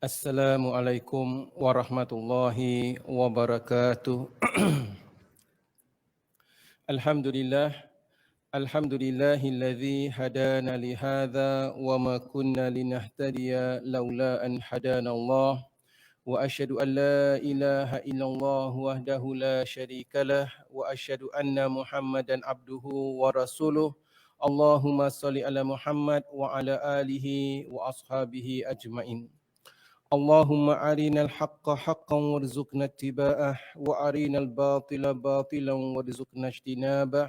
Assalamualaikum warahmatullahi wabarakatuh. Alhamdulillah, alhamdulillahilladzi hadana li hadza wa ma kunna linahtadiya laula an hadana Allah. Wa asyhadu an la ilaha illallah wahdahu la syarikalah wa asyhadu anna Muhammadan abduhu wa rasuluh. Allahumma shalli ala Muhammad wa ala alihi wa ashabihi ajmain. اللهم أرنا الحق حقا وارزقنا اتباعه وأرنا الباطل باطلا وارزقنا اجتنابه.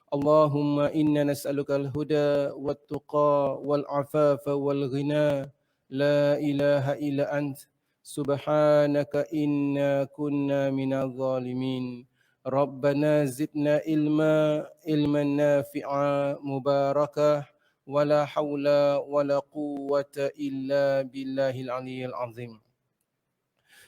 اللهم إنا نسألك الهدى والتقى والعفاف والغنى. لا إله إلا أنت سبحانك إنا كنا من الظالمين. ربنا زدنا علما نافعا مباركا ولا حول ولا قوة إلا بالله العلي العظيم.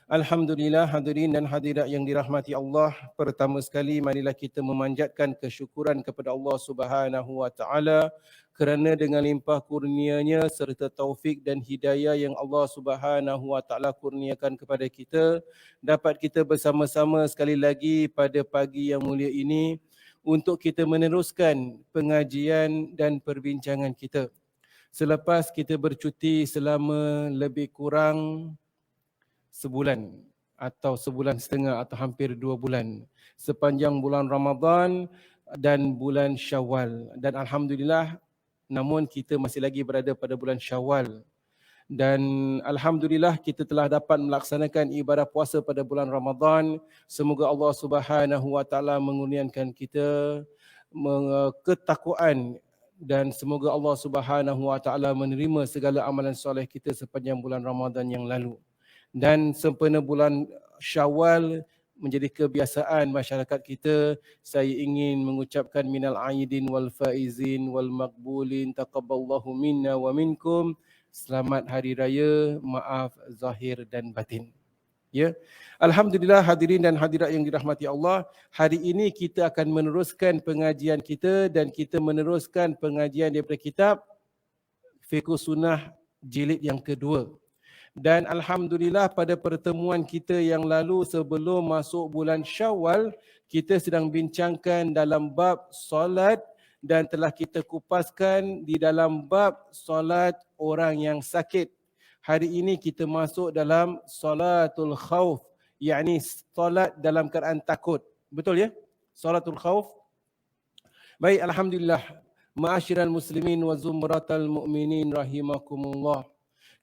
Alhamdulillah, hadirin dan hadirat yang dirahmati Allah. Pertama sekali marilah kita memanjatkan kesyukuran kepada Allah Subhanahu wa taala kerana dengan limpah kurnia-Nya serta taufik dan hidayah yang Allah Subhanahu wa taala kurniakan kepada kita, dapat kita bersama-sama sekali lagi pada pagi yang mulia ini untuk kita meneruskan pengajian dan perbincangan kita. Selepas kita bercuti selama lebih kurang sebulan atau sebulan setengah atau hampir 2 bulan, sepanjang bulan Ramadan dan bulan Syawal. Dan Alhamdulillah, namun kita masih lagi berada pada bulan Syawal. Dan Alhamdulillah kita telah dapat melaksanakan ibadah puasa pada bulan Ramadan. Semoga Allah Subhanahu wa taala mengurniakan kita ketakwaan dan semoga Allah Subhanahu wa taala menerima segala amalan soleh kita sepanjang bulan Ramadan yang lalu. Dan sempena bulan Syawal menjadi kebiasaan masyarakat kita, saya ingin mengucapkan minal aidin wal faizin wal maqbulin taqabbalallahu minna wa minkum. Selamat Hari Raya, maaf zahir dan batin. Ya. Alhamdulillah, hadirin dan hadirat yang dirahmati Allah, hari ini kita akan meneruskan pengajian kita dan kita meneruskan pengajian daripada kitab Fiqh Sunnah jilid yang kedua. Dan Alhamdulillah pada pertemuan kita yang lalu sebelum masuk bulan Syawal, kita sedang bincangkan dalam bab solat dan telah kita kupaskan di dalam bab solat orang yang sakit. Hari ini kita masuk dalam solatul khauf, yakni solat dalam keadaan takut. Betul ya? Solatul khauf. Baik, Alhamdulillah. Ma'asyiral muslimin wa zumratal mu'minin rahimakumullah.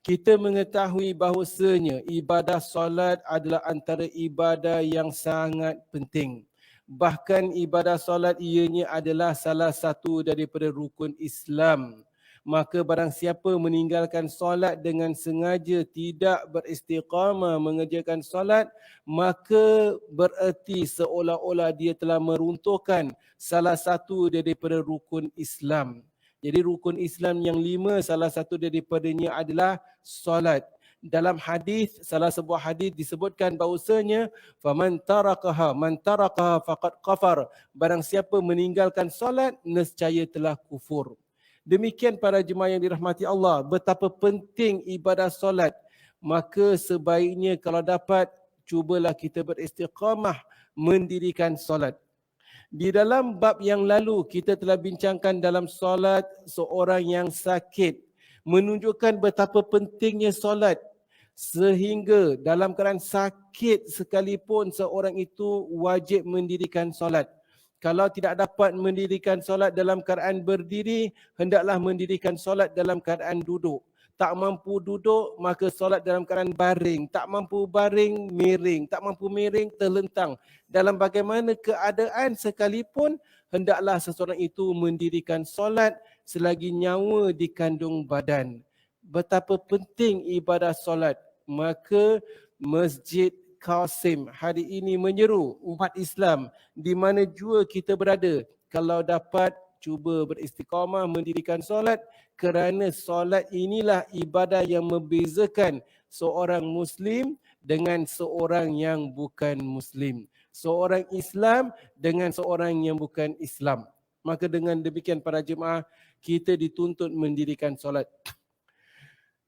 Kita mengetahui bahawasanya ibadah solat adalah antara ibadah yang sangat penting. Bahkan ibadah solat ianya adalah salah satu daripada rukun Islam. Maka barang siapa meninggalkan solat dengan sengaja tidak beristiqamah mengerjakan solat, maka bererti seolah-olah dia telah meruntuhkan salah satu daripada rukun Islam. Jadi rukun Islam yang 5, salah satu daripadanya adalah solat. Dalam hadis, salah sebuah hadis disebutkan bahawasanya faman tarakaha faqad kafar. Barang siapa meninggalkan solat, nescaya telah kufur. Demikian para jemaah yang dirahmati Allah, betapa penting ibadah solat. Maka sebaiknya kalau dapat, cubalah kita beristiqamah mendirikan solat. Di dalam bab yang lalu kita telah bincangkan dalam solat seorang yang sakit, menunjukkan betapa pentingnya solat, sehingga dalam keadaan sakit sekalipun seorang itu wajib mendirikan solat. Kalau tidak dapat mendirikan solat dalam keadaan berdiri, hendaklah mendirikan solat dalam keadaan duduk. Tak mampu duduk, maka solat dalam keadaan baring. Tak mampu baring, miring. Tak mampu miring, terlentang. Dalam bagaimana keadaan sekalipun, hendaklah seseorang itu mendirikan solat selagi nyawa di kandung badan. Betapa penting ibadah solat. Maka Masjid Qasim hari ini menyeru umat Islam di mana jua kita berada, kalau dapat cuba beristiqamah mendirikan solat, kerana solat inilah ibadah yang membezakan seorang Muslim dengan seorang yang bukan Muslim, seorang Islam dengan seorang yang bukan Islam. Maka dengan demikian para jemaah, kita dituntut mendirikan solat.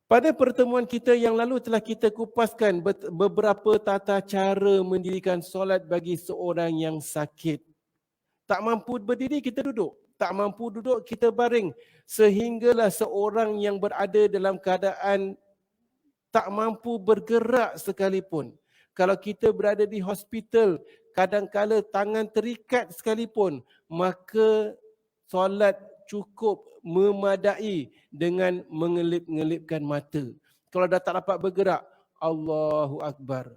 Pada pertemuan kita yang lalu telah kita kupaskan beberapa tata cara mendirikan solat bagi seorang yang sakit. Tak mampu berdiri, kita duduk. Tak mampu duduk, kita baring. Sehinggalah seorang yang berada dalam keadaan tak mampu bergerak sekalipun. Kalau kita berada di hospital, kadang-kala tangan terikat sekalipun, maka solat cukup memadai dengan mengelip-ngelipkan mata. Kalau dah tak dapat bergerak, Allahu Akbar.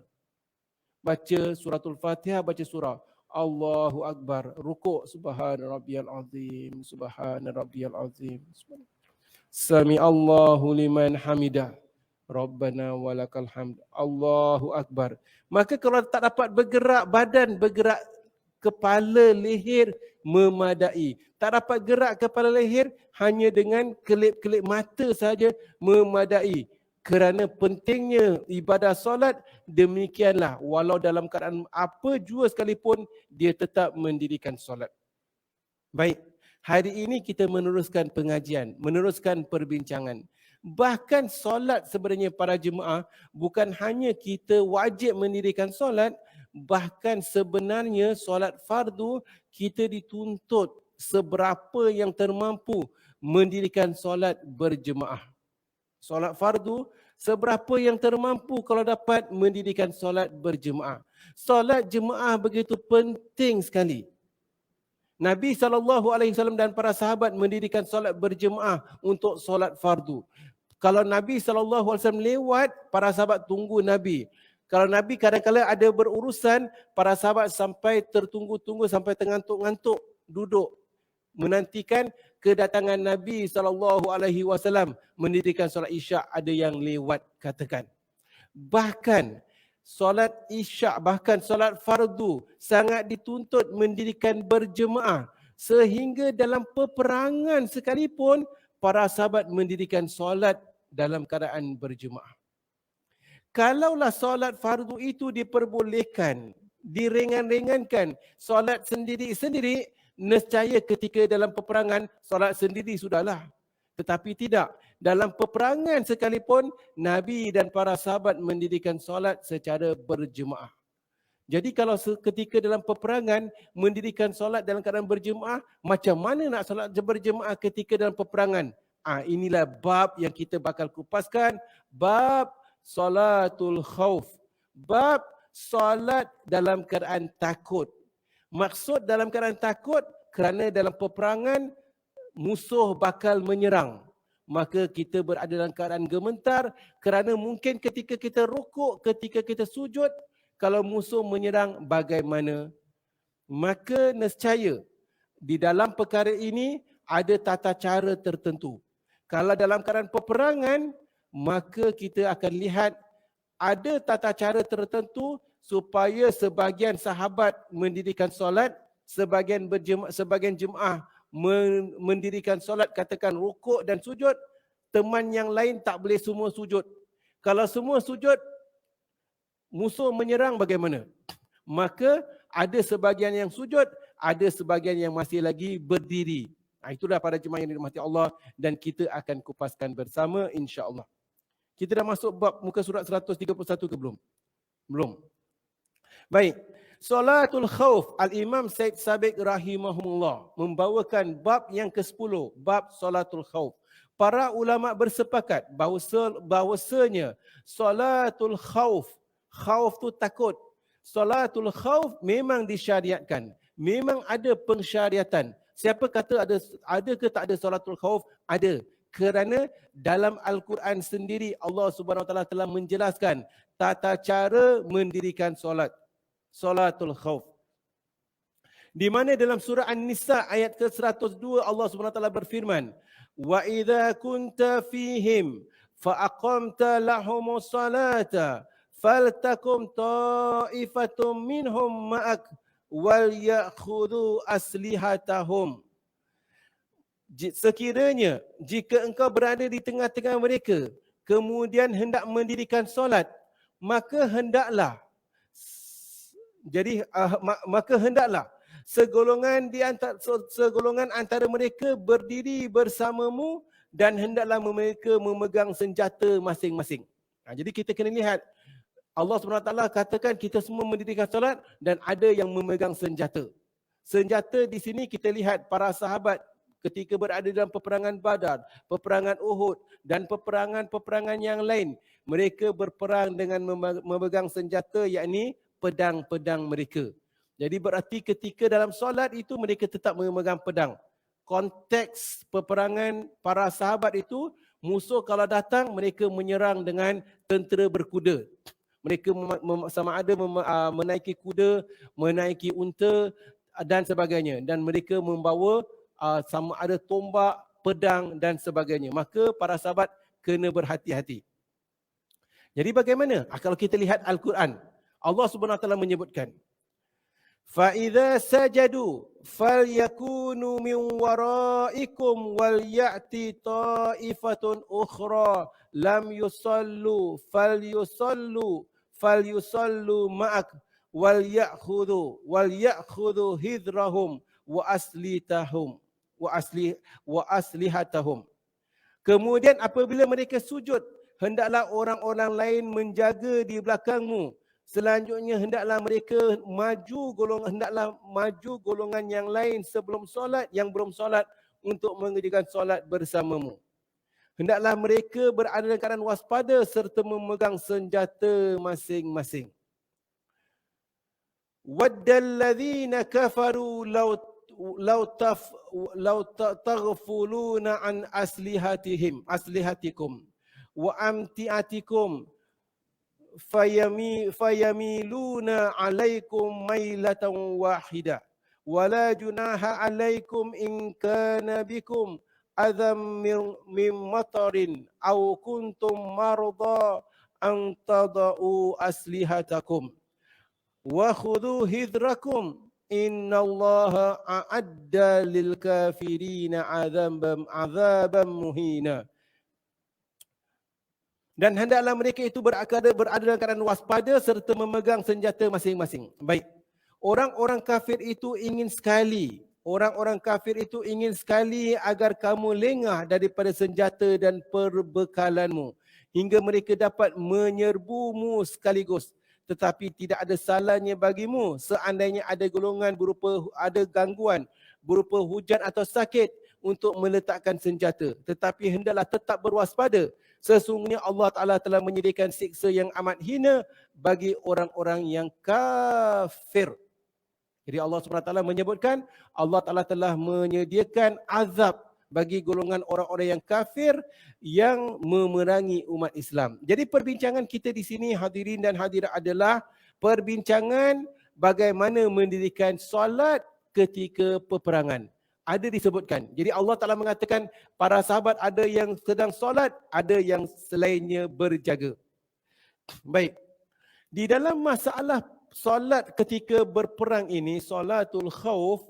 Baca suratul Fatihah, baca surah. Allahu Akbar. Rukuk, subhana rabbiyal azim, subhana rabbiyal azim. Sami Allahu liman hamidah. Rabbana walakal hamd. Allahu Akbar. Maka kalau tak dapat bergerak badan, bergerak kepala, leher memadai. Tak dapat gerak kepala leher, hanya dengan kelip-kelip mata saja memadai. Kerana pentingnya ibadah solat, demikianlah walau dalam keadaan apa jua sekalipun, dia tetap mendirikan solat. Baik, hari ini kita meneruskan pengajian, meneruskan perbincangan. Bahkan solat sebenarnya para jemaah, bukan hanya kita wajib mendirikan solat, bahkan sebenarnya solat fardu kita dituntut seberapa yang termampu mendirikan solat berjemaah. Solat fardu seberapa yang termampu kalau dapat mendirikan solat berjemaah. Solat jemaah begitu penting sekali. Nabi SAW dan para sahabat mendirikan solat berjemaah untuk solat fardu. Kalau Nabi SAW lewat, para sahabat tunggu Nabi. Kalau Nabi kadang-kadang ada berurusan, para sahabat sampai tertunggu-tunggu, sampai tengantuk-ngantuk duduk menantikan kedatangan Nabi SAW mendirikan solat isyak. Ada yang lewat katakan. Bahkan solat isyak, bahkan solat fardu sangat dituntut mendirikan berjemaah. Sehingga dalam peperangan sekalipun, para sahabat mendirikan solat dalam keadaan berjemaah. Kalaulah solat fardu itu diperbolehkan, diringan-ringankan, solat sendiri-sendiri, nescaya ketika dalam peperangan, solat sendiri sudahlah. Tetapi tidak. Dalam peperangan sekalipun, Nabi dan para sahabat mendirikan solat secara berjemaah. Jadi kalau ketika dalam peperangan, mendirikan solat dalam keadaan berjemaah, macam mana nak solat berjemaah ketika dalam peperangan? Inilah bab yang kita bakal kupaskan. Bab solatul khauf. Bab solat dalam keadaan takut. Maksud dalam keadaan takut, kerana dalam peperangan, musuh bakal menyerang. Maka kita berada dalam keadaan gemetar kerana mungkin ketika kita rukuk, ketika kita sujud, kalau musuh menyerang bagaimana? Maka nescaya di dalam perkara ini ada tata cara tertentu. Kalau dalam keadaan peperangan, maka kita akan lihat ada tata cara tertentu supaya sebahagian sahabat mendirikan solat, sebahagian jemaah mendirikan solat, katakan rukuk dan sujud, teman yang lain tak boleh semua sujud. Kalau semua sujud, musuh menyerang bagaimana? Maka ada sebahagian yang sujud, ada sebahagian yang masih lagi berdiri. Itulah para jemaah yang dirahmati Allah, dan kita akan kupaskan bersama insya-Allah. Kita dah masuk bab muka surat 131 ke belum? Belum. Baik. Solatul khauf, Al-Imam Said Sabiq rahimahumullah membawakan bab yang ke-10, bab solatul khauf. Para ulama bersepakat bahawasanya solatul khauf, khauf tu takut. Solatul khauf memang disyariatkan. Memang ada pensyariatan. Siapa kata ada ke tak ada solatul khauf? Ada. Kerana dalam Al-Quran sendiri Allah Subhanahu Wa Taala telah menjelaskan tata cara mendirikan solat. Solatul khauf. Di mana dalam surah An-Nisa ayat ke-102 Allah Subhanahu Wa Taala berfirman, "Wa idza kunta fihim fa aqamta lahumus salata faltakum ta'ifatum minhum ma'ak wal ya'khudhu aslihatahum." Sekiranya jika engkau berada di tengah-tengah mereka, kemudian hendak mendirikan solat, maka hendaklah segolongan antara mereka berdiri bersamamu dan hendaklah mereka memegang senjata masing-masing. Jadi kita kena lihat, Allah SWT katakan kita semua mendirikan solat dan ada yang memegang senjata. Senjata di sini kita lihat para sahabat ketika berada dalam peperangan Badar, peperangan Uhud dan peperangan-peperangan yang lain. Mereka berperang dengan memegang senjata, yakni pedang-pedang mereka. Jadi berarti ketika dalam solat itu mereka tetap memegang pedang. Konteks peperangan para sahabat itu, musuh kalau datang mereka menyerang dengan tentera berkuda. Mereka sama ada menaiki kuda, menaiki unta dan sebagainya. Dan mereka membawa sama ada tombak, pedang dan sebagainya. Maka para sahabat kena berhati-hati. Jadi bagaimana? Kalau kita lihat Al-Quran, Allah SWT menyebutkan, فَإِذَا سَجَدُوا فَلْيَكُونُوا مِنْ وَرَائِكُمْ وَلْيَأْتِ طَائِفَةٌ أُخْرَى لَمْ يُصَلُّوا فَلْيُصَلُّوا مَعَكَ وَلْيَأْخُذُوا هِذْرَهُمْ وَأَسْلِحَتَهُمْ. Kemudian apabila mereka sujud, hendaklah orang-orang lain menjaga di belakangmu. Selanjutnya hendaklah mereka maju golongan yang lain sebelum solat, yang belum solat, untuk mengerjakan solat bersamamu. Hendaklah mereka berada dalam keadaan waspada serta memegang senjata masing-masing. Waddalladzina kafaru law taghfuluna an aslihatikum wa amtiatikum fayamiluna alaikum mailatan wahida wala junaha alaikum in kana bikum adham min matarin aw kuntum marda an tada'u aslihatakum wa khudhu hidrakum innallaha a'adda lil kafirina azaban muhina. Dan hendaklah mereka itu berada dalam keadaan waspada serta memegang senjata masing-masing. Baik. Orang-orang kafir itu ingin sekali agar kamu lengah daripada senjata dan perbekalanmu hingga mereka dapat menyerbumu sekaligus. Tetapi tidak ada salahnya bagimu seandainya ada ada gangguan berupa hujan atau sakit untuk meletakkan senjata. Tetapi hendaklah tetap berwaspada. Sesungguhnya Allah Ta'ala telah menyediakan siksa yang amat hina bagi orang-orang yang kafir. Jadi Allah SWT menyebutkan, Allah Ta'ala telah menyediakan azab bagi golongan orang-orang yang kafir yang memerangi umat Islam. Jadi perbincangan kita di sini, hadirin dan hadirat, adalah perbincangan bagaimana mendirikan solat ketika peperangan. Ada disebutkan. Jadi Allah Ta'ala mengatakan para sahabat ada yang sedang solat, ada yang selainnya berjaga. Baik. Di dalam masalah solat ketika berperang ini, solatul khauf,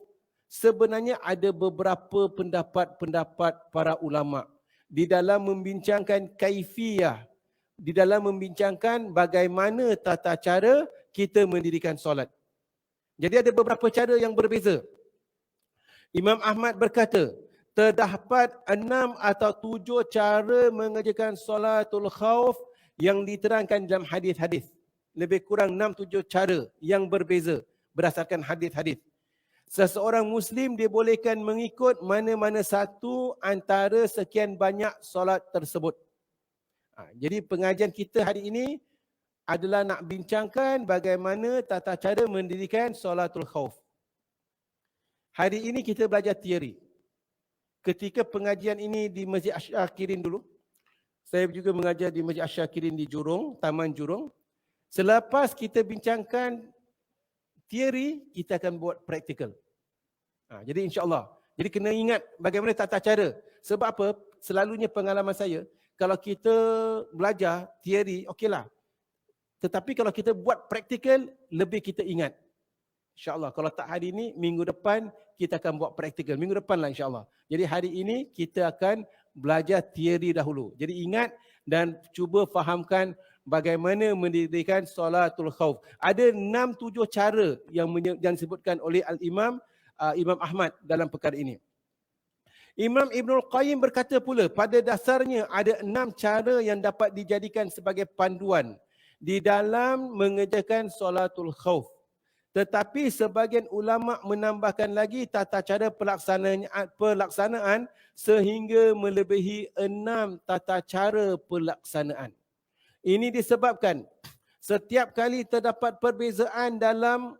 sebenarnya ada beberapa pendapat para ulama di dalam membincangkan kaifiyah, di dalam membincangkan bagaimana tata cara kita mendirikan solat. Jadi ada beberapa cara yang berbeza. Imam Ahmad berkata, terdapat 6 atau 7 cara mengerjakan solatul khauf yang diterangkan dalam hadis-hadis. Lebih kurang 6-7 cara yang berbeza berdasarkan hadis-hadis. Seseorang Muslim dibolehkan mengikut mana-mana satu antara sekian banyak solat tersebut. Jadi pengajian kita hari ini adalah nak bincangkan bagaimana tata cara mendirikan solatul khauf. Hari ini kita belajar teori. Ketika pengajian ini di Masjid Asyakirin dulu, saya juga mengajar di Masjid Asyakirin di Jurong, Taman Jurong. Selepas kita bincangkan teori, kita akan buat praktikal. Jadi insya-Allah. Jadi kena ingat bagaimana tata cara. Sebab apa? Selalunya pengalaman saya, kalau kita belajar teori, okeylah. Tetapi kalau kita buat praktikal, lebih kita ingat. InsyaAllah. Kalau tak hari ini, minggu depan kita akan buat praktikal. Minggu depan lah insyaAllah. Jadi hari ini kita akan belajar teori dahulu. Jadi ingat dan cuba fahamkan bagaimana mendirikan solatul khauf. Ada 6-7 cara yang disebutkan oleh Al-Imam Imam Ahmad dalam perkara ini. Imam Ibnul Qayyim berkata pula, pada dasarnya ada 6 cara yang dapat dijadikan sebagai panduan di dalam mengerjakan solatul khauf. Tetapi sebagian ulama menambahkan lagi tata cara pelaksanaan sehingga melebihi 6 tata cara pelaksanaan. Ini disebabkan setiap kali terdapat perbezaan dalam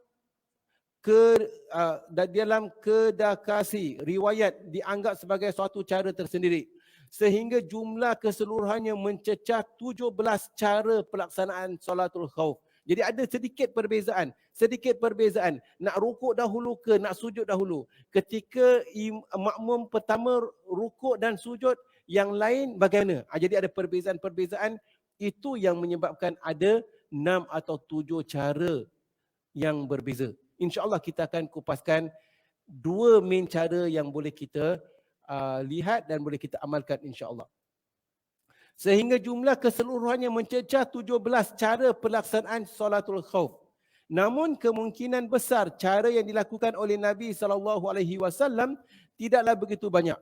kedakasi riwayat dianggap sebagai suatu cara tersendiri sehingga jumlah keseluruhannya mencecah 17 cara pelaksanaan solatul khauf. Jadi ada sedikit perbezaan. Nak rukuk dahulu ke nak sujud dahulu. Ketika makmum pertama rukuk dan sujud, yang lain bagaimana? Jadi ada perbezaan-perbezaan, itu yang menyebabkan ada 6 atau 7 cara yang berbeza. InsyaAllah kita akan kupaskan 2 main cara yang boleh kita lihat dan boleh kita amalkan insyaAllah. Sehingga jumlah keseluruhannya mencecah 17 cara pelaksanaan solatul khauf. Namun kemungkinan besar cara yang dilakukan oleh Nabi SAW tidaklah begitu banyak.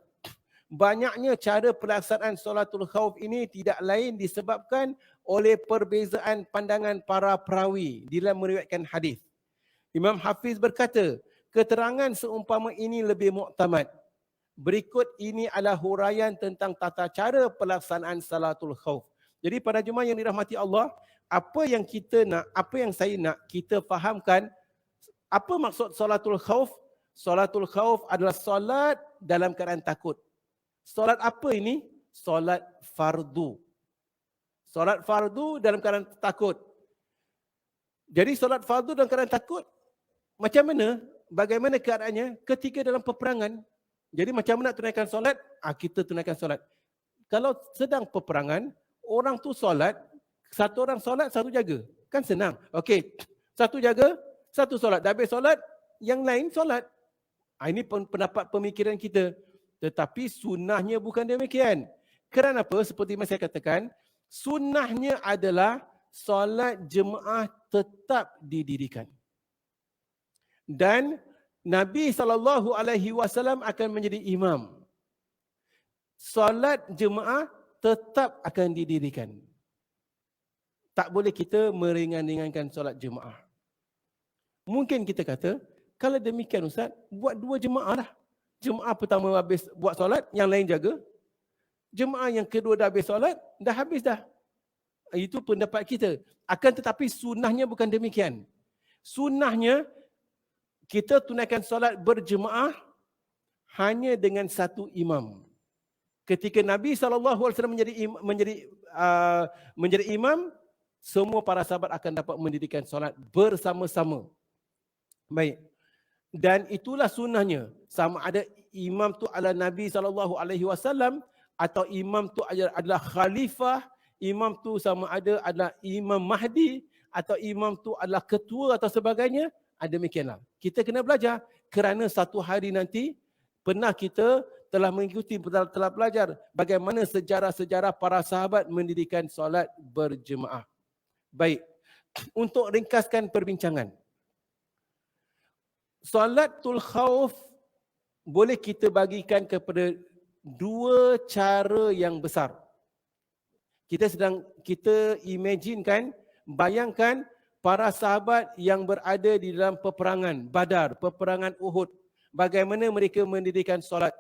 Banyaknya cara pelaksanaan solatul khauf ini tidak lain disebabkan oleh perbezaan pandangan para perawi dalam meriwayatkan hadis. Imam Hafiz berkata, keterangan seumpama ini lebih muktamad. Berikut ini adalah huraian tentang tata cara pelaksanaan salatul khauf. Jadi para jemaah yang dirahmati Allah, apa yang saya nak kita fahamkan, apa maksud salatul khauf? Salatul khauf adalah solat dalam keadaan takut. Solat apa ini? Solat fardu. Solat fardu dalam keadaan takut. Jadi solat fardu dalam keadaan takut, macam mana? Bagaimana keadaannya ketika dalam peperangan? Jadi macam mana nak tunaikan solat? Kita tunaikan solat. Kalau sedang peperangan, orang tu solat, satu orang solat, satu jaga. Kan senang. Okey, satu jaga, satu solat. Dah habis solat, yang lain solat. Ini pendapat pemikiran kita. Tetapi sunnahnya bukan demikian. Kerana apa? Seperti yang saya katakan, sunnahnya adalah solat jemaah tetap didirikan. Dan Nabi SAW akan menjadi imam. Solat jemaah tetap akan didirikan. Tak boleh kita meringan-ringankan solat jemaah. Mungkin kita kata, kalau demikian Ustaz, buat 2 jemaah lah. Jemaah pertama habis buat solat, yang lain jaga. Jemaah yang kedua dah habis solat, dah habis dah. Itu pendapat kita. Akan tetapi sunnahnya bukan demikian. Sunnahnya, kita tunaikan solat berjemaah hanya dengan satu imam. Ketika Nabi SAW menjadi imam, semua para sahabat akan dapat mendirikan solat bersama-sama. Baik. Dan itulah sunnahnya. Sama ada imam tu adalah Nabi SAW atau imam tu adalah khalifah, imam tu sama ada adalah Imam Mahdi atau imam tu adalah ketua atau sebagainya. Demikianlah. Kita kena belajar kerana satu hari nanti pernah kita telah mengikuti, telah belajar bagaimana sejarah-sejarah para sahabat mendirikan solat berjemaah. Baik, untuk ringkaskan perbincangan. Solatul khauf boleh kita bagikan kepada 2 cara yang besar. Kita imaginekan, bayangkan para sahabat yang berada di dalam peperangan Badar, peperangan Uhud, bagaimana mereka mendirikan solat.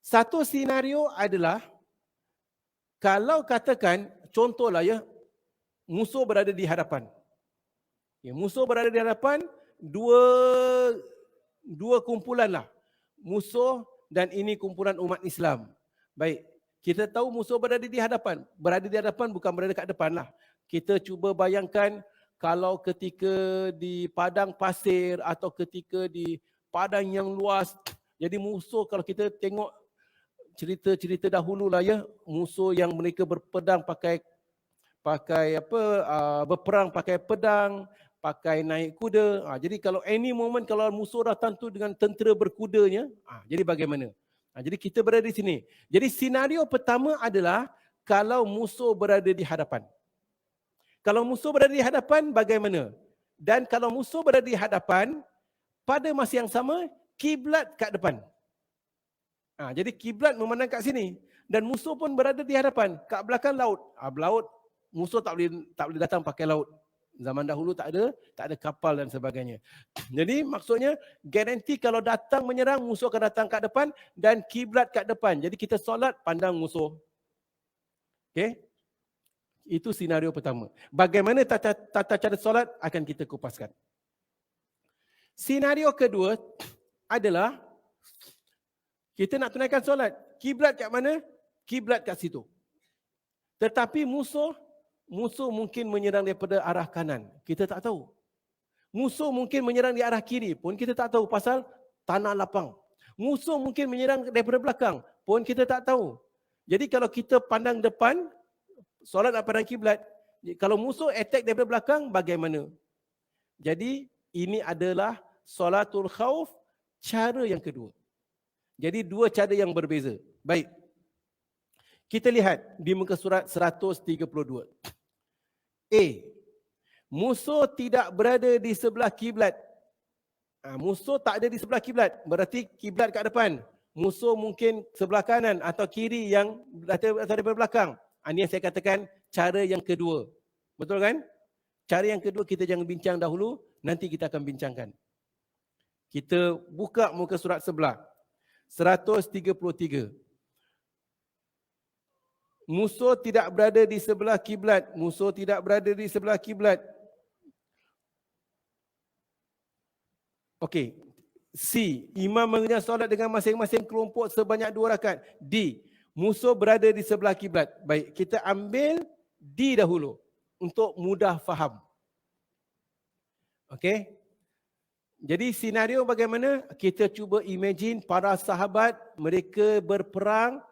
Satu senario adalah, kalau katakan, contohlah ya, musuh berada di hadapan. Musuh berada di hadapan, dua kumpulan lah. Musuh dan ini kumpulan umat Islam. Baik, kita tahu musuh berada di hadapan. Berada di hadapan bukan berada kat depan lah. Kita cuba bayangkan kalau ketika di padang pasir atau ketika di padang yang luas. Jadi musuh, kalau kita tengok cerita-cerita dahulu lah ya, musuh yang mereka berperang pakai berperang pakai pedang, pakai naik kuda. Jadi kalau any moment kalau musuh datang tu dengan tentera berkudanya, jadi bagaimana? Jadi kita berada di sini. Jadi senario pertama adalah kalau musuh berada di hadapan. Kalau musuh berada di hadapan, bagaimana? Dan kalau musuh berada di hadapan, pada masa yang sama, kiblat kat depan. Jadi kiblat memandang kat sini dan musuh pun berada di hadapan, kat belakang laut. Laut musuh tak boleh datang pakai laut. Zaman dahulu tak ada kapal dan sebagainya. Jadi maksudnya garanti kalau datang menyerang, musuh akan datang kat depan dan kiblat kat depan. Jadi kita solat pandang musuh. Okey? Itu senario pertama. Bagaimana tata cara solat akan kita kupaskan. Senario kedua adalah kita nak tunaikan solat. Kiblat kat mana? Kiblat kat situ. Tetapi musuh mungkin menyerang daripada arah kanan. Kita tak tahu. Musuh mungkin menyerang di arah kiri pun kita tak tahu pasal tanah lapang. Musuh mungkin menyerang daripada belakang pun kita tak tahu. Jadi kalau kita pandang depan, solat nak pandang kiblat. Kalau musuh attack daripada belakang, bagaimana? Jadi ini adalah solatul khauf cara yang kedua. Jadi dua cara yang berbeza. Baik. Kita lihat di muka surat 132. A. Musuh tidak berada di sebelah kiblat. Musuh tak ada di sebelah kiblat. Berarti kiblat kat depan. Musuh mungkin sebelah kanan atau kiri yang atau daripada belakang. Ini yang saya katakan cara yang kedua. Betul kan? Cara yang kedua kita jangan bincang dahulu. Nanti kita akan bincangkan. Kita buka muka surat sebelah. 133. Musuh tidak berada di sebelah kiblat. Musuh tidak berada di sebelah kiblat. Okey. C. Imam mengerjakan solat dengan masing-masing kelompok sebanyak 2 rakaat. D. Musuh berada di sebelah kiblat. Baik, kita ambil D dahulu untuk mudah faham. Okey. Jadi senario bagaimana? Kita cuba imagine para sahabat mereka berperang,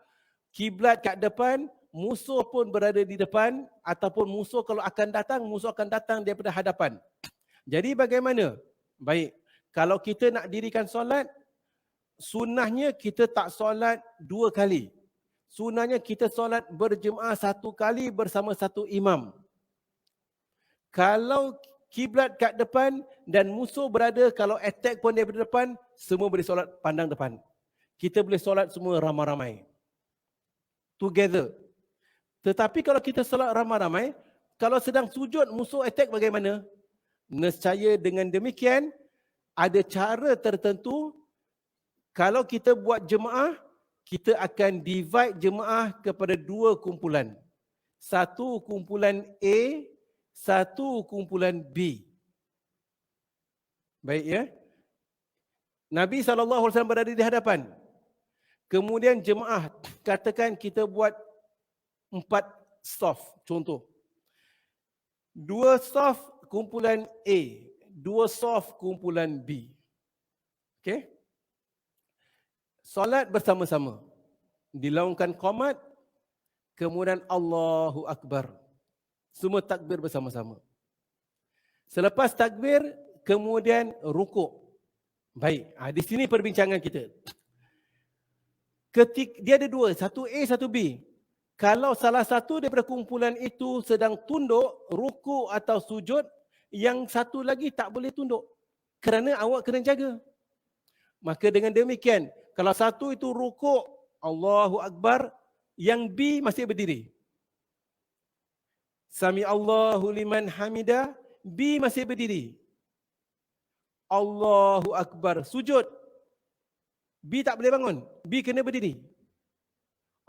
kiblat kat depan, musuh pun berada di depan ataupun musuh kalau akan datang, musuh akan datang daripada hadapan. Jadi bagaimana? Baik. Kalau kita nak dirikan solat, sunnahnya kita tak solat 2 kali. Sunnahnya kita solat berjemaah 1 kali bersama satu imam. Kalau kiblat kat depan dan musuh berada, kalau attack pun daripada depan, semua boleh solat pandang depan. Kita boleh solat semua ramai-ramai. Together. Tetapi kalau kita solat ramai-ramai, kalau sedang sujud musuh attack bagaimana? Nescaya dengan demikian, ada cara tertentu, kalau kita buat jemaah, kita akan divide jemaah kepada 2 kumpulan. Satu kumpulan A, satu kumpulan B. Baik ya. Nabi SAW berada di hadapan. Kemudian jemaah, katakan kita buat 4 saf, contoh. 2 saf kumpulan A, 2 saf kumpulan B. Okey? Solat bersama-sama. Dilaungkan qamat, kemudian Allahu Akbar. Semua takbir bersama-sama. Selepas takbir, kemudian rukuk. Baik, di sini perbincangan kita. Dia ada 2, satu A, satu B. Kalau salah satu daripada kumpulan itu sedang tunduk, rukuk atau sujud, yang satu lagi tak boleh tunduk. Kerana awak kena jaga. Maka dengan demikian, kalau satu itu rukuk, Allahu Akbar, yang B masih berdiri. Sami Allahu liman hamidah, B masih berdiri. Allahu Akbar, sujud. B tak boleh bangun, B kena berdiri.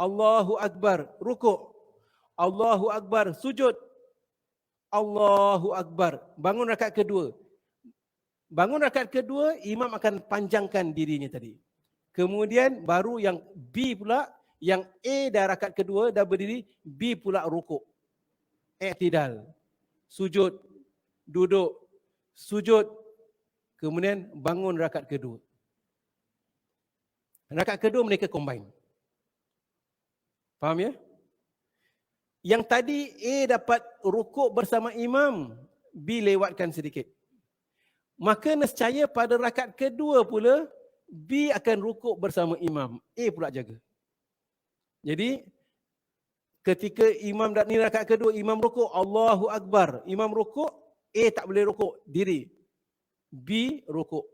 Allahu Akbar, rukuk. Allahu Akbar, sujud. Allahu Akbar, bangun rakaat kedua. Bangun rakaat kedua, imam akan panjangkan dirinya tadi. Kemudian baru yang B pula, yang A dah rakaat kedua dah berdiri, B pula rukuk. I'tidal, sujud, duduk, sujud. Kemudian bangun rakaat kedua. Rakaat kedua mereka combine. Faham ya? Yang tadi A dapat rukuk bersama imam, B lewatkan sedikit. Maka nescaya pada rakaat kedua pula, B akan rukuk bersama imam, A pula jaga. Jadi, ketika imam ni rakaat kedua, imam rukuk, Allahu Akbar. Imam rukuk, A tak boleh rukuk, diri. B rukuk.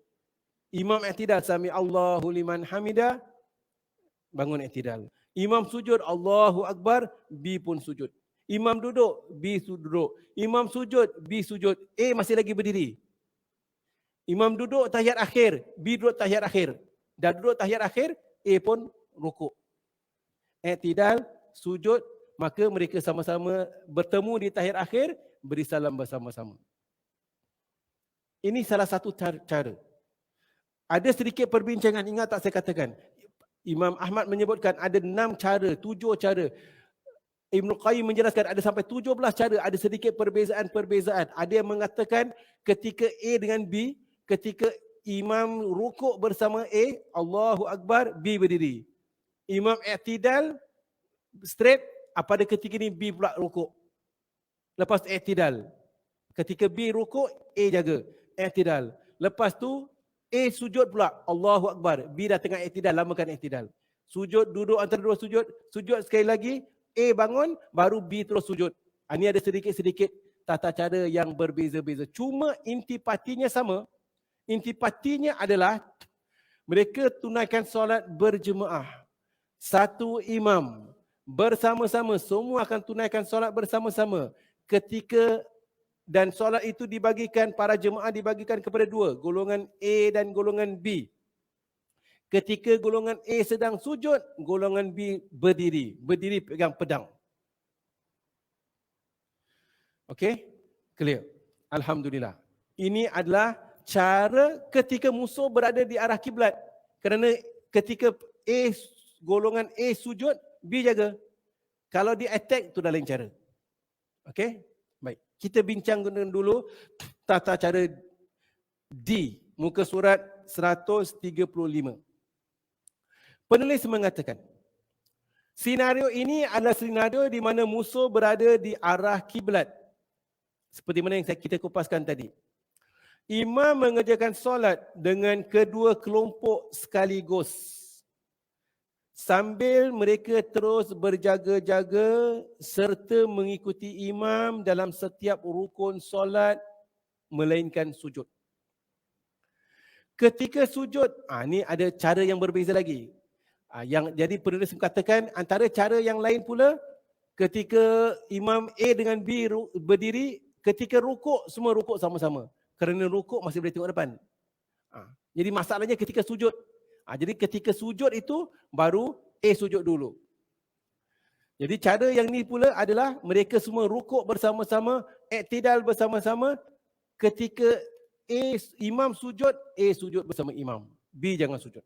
Imam i'tidal, sami Allahu liman hamidah. bangun i'tidal. Imam sujud, Allahu Akbar, B pun sujud. Imam duduk, B duduk. Imam sujud, B sujud. A masih lagi berdiri. Imam duduk tahiyat akhir, B duduk tahiyat akhir. Dah duduk tahiyat akhir, A pun rukuk. I'tidal, sujud, maka mereka sama-sama bertemu di tahiyat akhir, beri salam bersama-sama. Ini salah satu cara. Ada sedikit perbincangan, ingat tak saya katakan. Imam Ahmad menyebutkan ada 6 cara, 7 cara. Ibn Qayyim menjelaskan ada sampai 17 cara, ada sedikit perbezaan-perbezaan. Ada yang mengatakan ketika A dengan B, ketika imam rukuk bersama A, Allahu Akbar, B berdiri. Imam i'tidal straight, pada ketika ni B pula rukuk. Lepas i'tidal. Ketika B rukuk, A jaga. I'tidal. Lepas tu A sujud pula, Allahu Akbar. B dah tengah i'tidal, lamakan i'tidal. Sujud, duduk antara dua sujud, sujud sekali lagi, A bangun, baru B terus sujud. Ini ada sedikit-sedikit tata cara yang berbeza-beza. Cuma intipatinya sama. Intipatinya adalah mereka tunaikan solat berjemaah. Satu imam bersama-sama, semua akan tunaikan solat bersama-sama. Ketika dan solat itu dibagikan, para jemaah dibagikan kepada dua, golongan A dan golongan B. Ketika golongan A sedang sujud, golongan B berdiri pegang pedang. Okey? Clear? Alhamdulillah. Ini adalah cara ketika musuh berada di arah kiblat. Kerana ketika golongan A sujud, B jaga. Kalau dia attack, itu dah lain cara. Okey? Baik. Kita bincangkan dulu tata cara D, muka surat 135. Penulis mengatakan, senario ini adalah senario di mana musuh berada di arah kiblat. Seperti mana yang kita kupaskan tadi. Imam mengerjakan solat dengan kedua kelompok sekaligus. Sambil mereka terus berjaga-jaga serta mengikuti imam dalam setiap rukun solat melainkan sujud. Ketika sujud, ni ada cara yang berbeza lagi. Jadi penulis mengatakan antara cara yang lain pula, ketika imam A dengan B berdiri, ketika rukuk, semua rukuk sama-sama. Kerana rukuk masih boleh tengok depan. Jadi masalahnya ketika sujud. Jadi ketika sujud itu baru A sujud dulu. Jadi cara yang ni pula adalah mereka semua rukuk bersama-sama, i'tidal bersama-sama. Ketika imam sujud, A sujud bersama imam. B jangan sujud.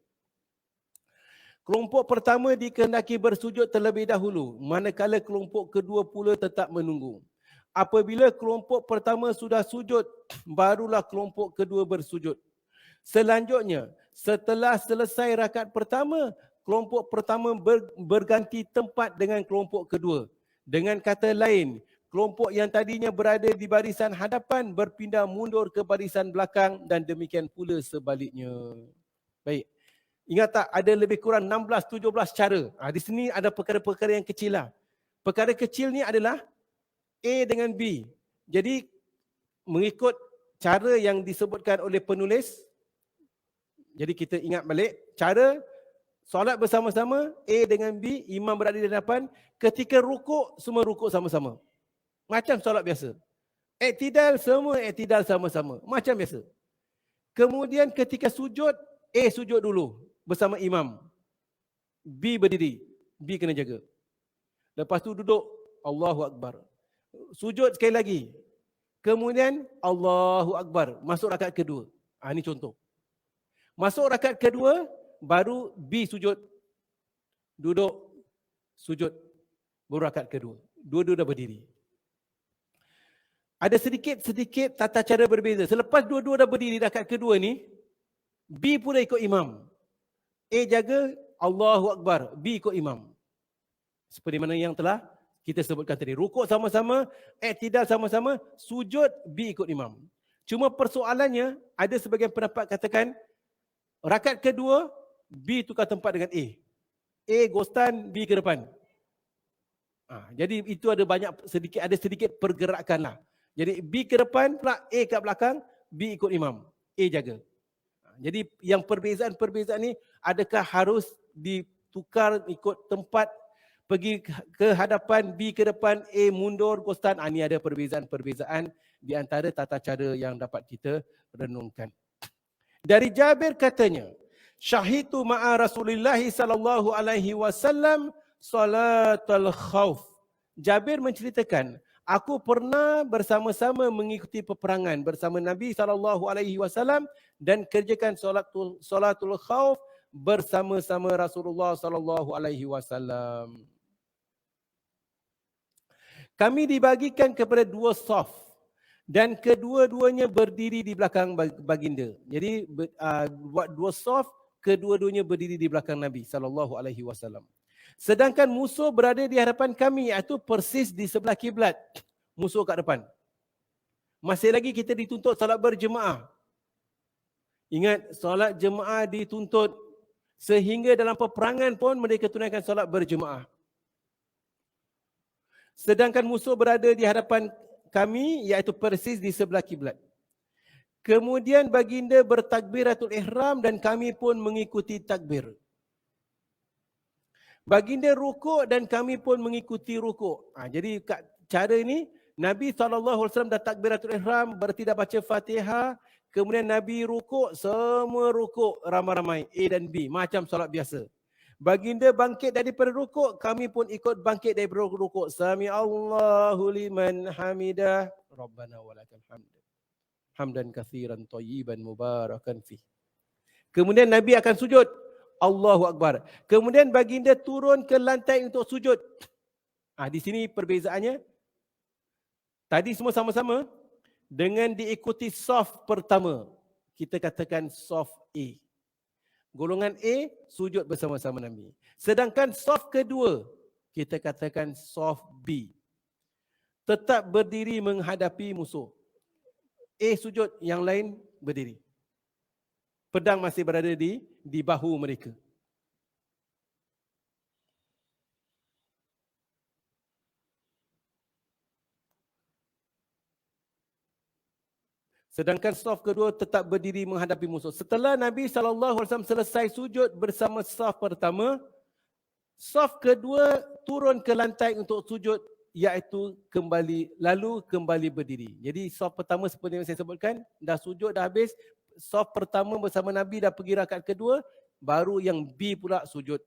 Kelompok pertama dikehendaki bersujud terlebih dahulu, manakala kelompok kedua pula tetap menunggu. Apabila kelompok pertama sudah sujud, barulah kelompok kedua bersujud. Selanjutnya, setelah selesai rakaat pertama, kelompok pertama berganti tempat dengan kelompok kedua. Dengan kata lain, kelompok yang tadinya berada di barisan hadapan berpindah mundur ke barisan belakang dan demikian pula sebaliknya. Baik. Ingat tak, ada lebih kurang 16-17 cara. Di sini ada perkara-perkara yang kecil lah. Perkara kecil ni adalah A dengan B. Jadi mengikut cara yang disebutkan oleh penulis, jadi kita ingat balik, cara solat bersama-sama, A dengan B, imam berada di hadapan, ketika rukuk, semua rukuk sama-sama. Macam solat biasa. I'tidal, semua i'tidal sama-sama. Macam biasa. Kemudian ketika sujud, A sujud dulu bersama imam. B berdiri. B kena jaga. Lepas tu duduk, Allahu Akbar. Sujud sekali lagi. Kemudian Allahu Akbar. Masuk rakaat kedua. Ini contoh. Masuk rakaat kedua, baru B sujud. Duduk, sujud. Baru rakaat kedua. Dua-dua dah berdiri. Ada sedikit-sedikit tata cara berbeza. Selepas dua-dua dah berdiri rakaat kedua ni, B pula ikut imam. A jaga, Allahu Akbar. B ikut imam. Seperti mana yang telah kita sebutkan tadi. Rukuk sama-sama, i'tidal sama-sama, sujud, B ikut imam. Cuma persoalannya, ada sebagian pendapat katakan, rakaat kedua, B tukar tempat dengan A. A ghostan, B ke depan. Jadi itu ada sedikit pergerakan lah. Jadi B ke depan pula, A kat belakang, B ikut imam. A jaga. Jadi yang perbezaan-perbezaan ni adakah harus tukar ikut tempat, pergi ke hadapan, B ke depan, A mundur, Gostan. Ini ada perbezaan-perbezaan di antara tata cara yang dapat kita renungkan. Dari Jabir katanya, syahidu ma'a Rasulullah sallallahu alaihi wasallam salatul khauf. Jabir menceritakan, aku pernah bersama-sama mengikuti peperangan bersama Nabi sallallahu alaihi wasallam dan kerjakan salatul khauf bersama-sama Rasulullah sallallahu alaihi wasallam. Kami dibagikan kepada dua saf dan kedua-duanya berdiri di belakang baginda. Jadi buat dua saf, kedua-duanya berdiri di belakang Nabi sallallahu alaihi wasallam. Sedangkan musuh berada di hadapan kami, iaitu persis di sebelah kiblat. Musuh kat depan. Masih lagi kita dituntut solat berjemaah. Ingat, solat jemaah dituntut sehingga dalam peperangan pun mereka tunaikan solat berjemaah. Sedangkan musuh berada di hadapan kami, iaitu persis di sebelah kiblat. Kemudian baginda bertakbiratul ihram dan kami pun mengikuti takbir. Baginda rukuk dan kami pun mengikuti rukuk. Jadi kat cara ini, Nabi SAW dah takbiratul ihram, bertidak baca Fatihah, kemudian Nabi rukuk, semua rukuk ramai-ramai, A dan B, macam solat biasa. Baginda bangkit daripada rukuk, kami pun ikut bangkit daripada rukuk. Sami Allahu liman hamidah, Rabbana walakal hamd. Hamdan kathiran tayyiban mubarakan fih. Kemudian Nabi akan sujud. Allahu Akbar. Kemudian baginda turun ke lantai untuk sujud. Di sini perbezaannya. Tadi semua sama-sama. Dengan diikuti saf pertama. Kita katakan saf A. Golongan A sujud bersama-sama Nabi. Sedangkan saf kedua, kita katakan saf B. Tetap berdiri menghadapi musuh. A sujud, yang lain berdiri. Pedang masih berada di bahu mereka. Sedangkan saf kedua tetap berdiri menghadapi musuh. Setelah Nabi SAW selesai sujud bersama saf pertama, saf kedua turun ke lantai untuk sujud, iaitu lalu kembali berdiri. Jadi saf pertama seperti yang saya sebutkan, dah sujud, dah habis. Saf pertama bersama Nabi dah pergi rakaat kedua, baru yang B pula sujud.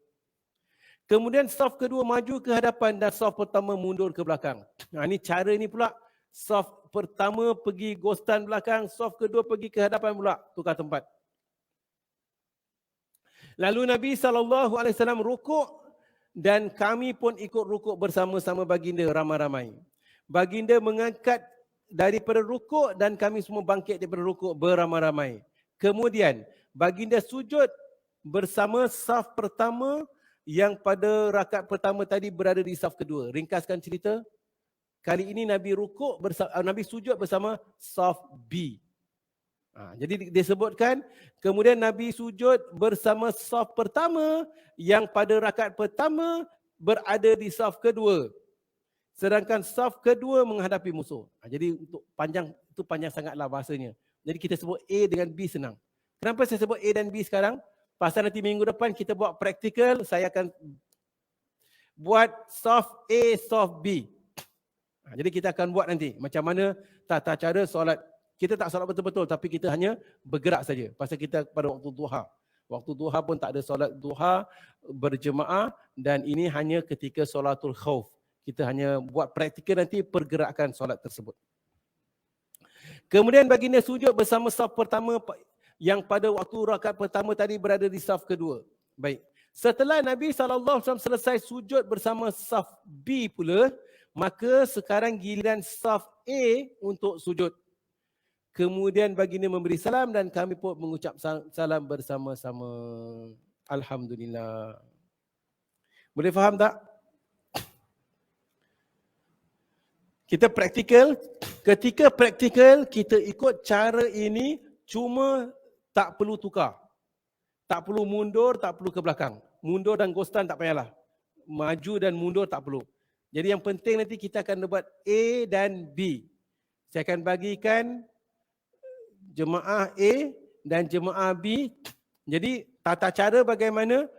Kemudian saf kedua maju ke hadapan dan saf pertama mundur ke belakang. Ini cara ni pula, saf pertama pergi gostan belakang, saf kedua pergi ke hadapan pula, tukar tempat. Lalu Nabi SAW rukuk dan kami pun ikut rukuk bersama-sama baginda ramai-ramai. Baginda mengangkat daripada rukuk dan kami semua bangkit daripada rukuk beramai-ramai. Kemudian baginda sujud bersama saf pertama yang pada rakaat pertama tadi berada di saf kedua. Ringkaskan cerita. Kali ini Nabi Nabi sujud bersama saf B. Jadi disebutkan kemudian Nabi sujud bersama saf pertama yang pada rakaat pertama berada di saf kedua. Sedangkan saf kedua menghadapi musuh. Jadi untuk panjang sangatlah bahasanya. Jadi kita sebut A dengan B senang. Kenapa saya sebut A dan B sekarang? Pasal nanti minggu depan kita buat praktikal, saya akan buat saf A, saf B. Jadi kita akan buat nanti macam mana tata cara solat. Kita tak solat betul-betul tapi kita hanya bergerak saja. Pasal kita pada waktu duha. Waktu duha pun tak ada solat duha berjemaah dan ini hanya ketika solatul khauf. Kita hanya buat praktikal nanti pergerakan solat tersebut. Kemudian baginda sujud bersama saf pertama yang pada waktu rakaat pertama tadi berada di saf kedua. Baik. Setelah Nabi SAW selesai sujud bersama saf B pula, maka sekarang giliran saf A untuk sujud. Kemudian baginda memberi salam dan kami pun mengucap salam bersama-sama. Alhamdulillah. Boleh faham tak? Kita praktikal. Ketika praktikal, kita ikut cara ini, cuma tak perlu tukar. Tak perlu mundur, tak perlu ke belakang. Mundur dan gostan tak payahlah. Maju dan mundur tak perlu. Jadi yang penting nanti kita akan buat A dan B. Saya akan bagikan jemaah A dan jemaah B. Jadi tata cara bagaimana?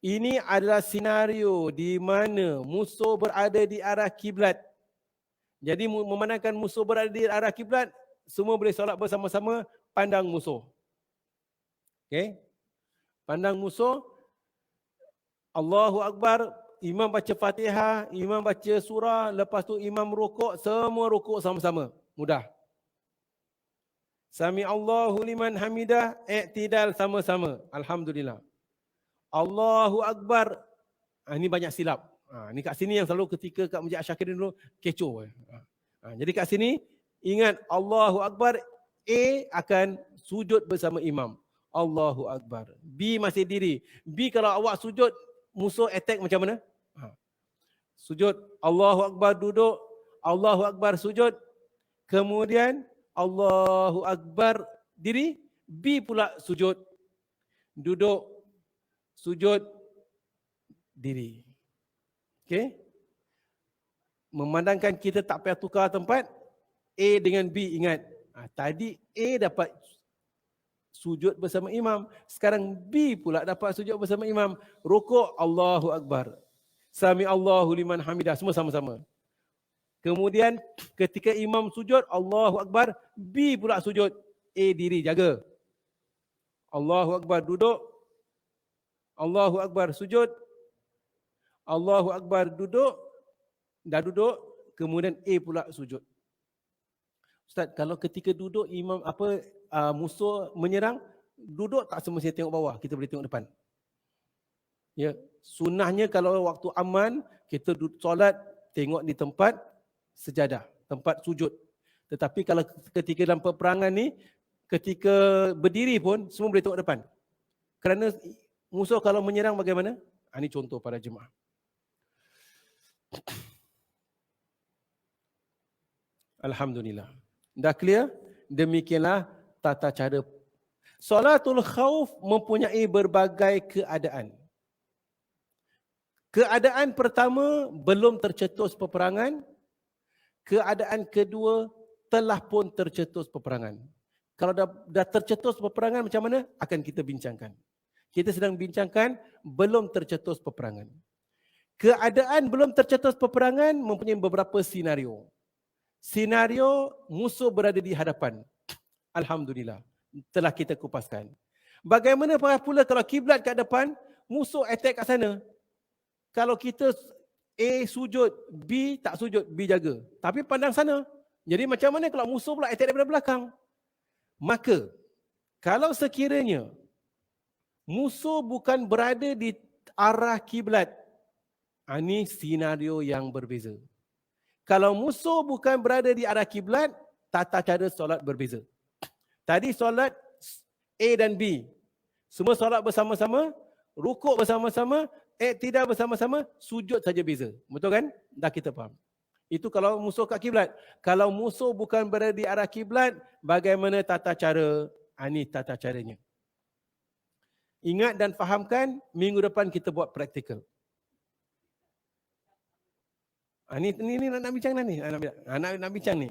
Ini adalah senario di mana musuh berada di arah kiblat. Jadi memandangkan musuh berada di arah kiblat, semua boleh solat bersama-sama, pandang musuh. Okey? Pandang musuh, Allahu Akbar, imam baca Fatihah, imam baca surah, lepas tu imam rukuk, semua rukuk sama-sama. Mudah. Sami Allahu liman hamidah, i'tidal sama-sama. Alhamdulillah. Allahu Akbar. Ini banyak silap. Ini kat sini yang selalu ketika kat Masjid Asy-Syakirin dulu kecoh. Jadi kat sini ingat Allahu Akbar, A akan sujud bersama imam. Allahu Akbar. B masih diri. B kalau awak sujud, musuh attack macam mana? Sujud. Allahu Akbar duduk. Allahu Akbar sujud. Kemudian Allahu Akbar diri. B pula sujud. Duduk. Sujud. Diri. Okey? Memandangkan kita tak payah tukar tempat, A dengan B ingat. Tadi A dapat sujud bersama imam. Sekarang B pula dapat sujud bersama imam. Rukuk, Allahu Akbar. Sami Allahu liman hamidah. Semua sama-sama. Kemudian ketika imam sujud, Allahu Akbar. B pula sujud. A diri, jaga. Allahu Akbar duduk. Allahu Akbar sujud. Allahu Akbar duduk. Dah duduk. Kemudian A pula sujud. Ustaz, kalau ketika duduk imam musuh menyerang, duduk tak semestinya tengok bawah, kita boleh tengok depan. Ya, sunnahnya kalau waktu aman kita solat tengok di tempat sejadah, tempat sujud. Tetapi kalau ketika dalam peperangan ni, ketika berdiri pun semua boleh tengok depan. Kerana musuh kalau menyerang bagaimana? Ini contoh para jemaah. Alhamdulillah. Dah clear? Demikianlah tata cara. Solatul khauf mempunyai berbagai keadaan. Keadaan pertama, belum tercetus peperangan. Keadaan kedua, telah pun tercetus peperangan. Kalau dah tercetus peperangan macam mana? Akan kita bincangkan. Kita sedang bincangkan belum tercetus peperangan. Keadaan belum tercetus peperangan mempunyai beberapa senario. Senario musuh berada di hadapan. Alhamdulillah, telah kita kupaskan. Bagaimana pula kalau kiblat kat depan, musuh attack kat sana. Kalau kita A sujud, B tak sujud, B jaga. Tapi pandang sana. Jadi macam mana kalau musuh pula attack daripada belakang? Maka, kalau sekiranya musuh bukan berada di arah kiblat, ini senario yang berbeza. Kalau musuh bukan berada di arah kiblat, tata cara solat berbeza. Tadi solat A dan B. Semua solat bersama-sama, rukuk bersama-sama, tidak bersama-sama, sujud saja beza. Betul kan? Dah kita faham. Itu kalau musuh kat kiblat. Kalau musuh bukan berada di arah kiblat, bagaimana tata cara? Ini tata caranya. Ingat dan fahamkan, minggu depan kita buat praktikal. Ini nak bincang ni. Nak bincang ni.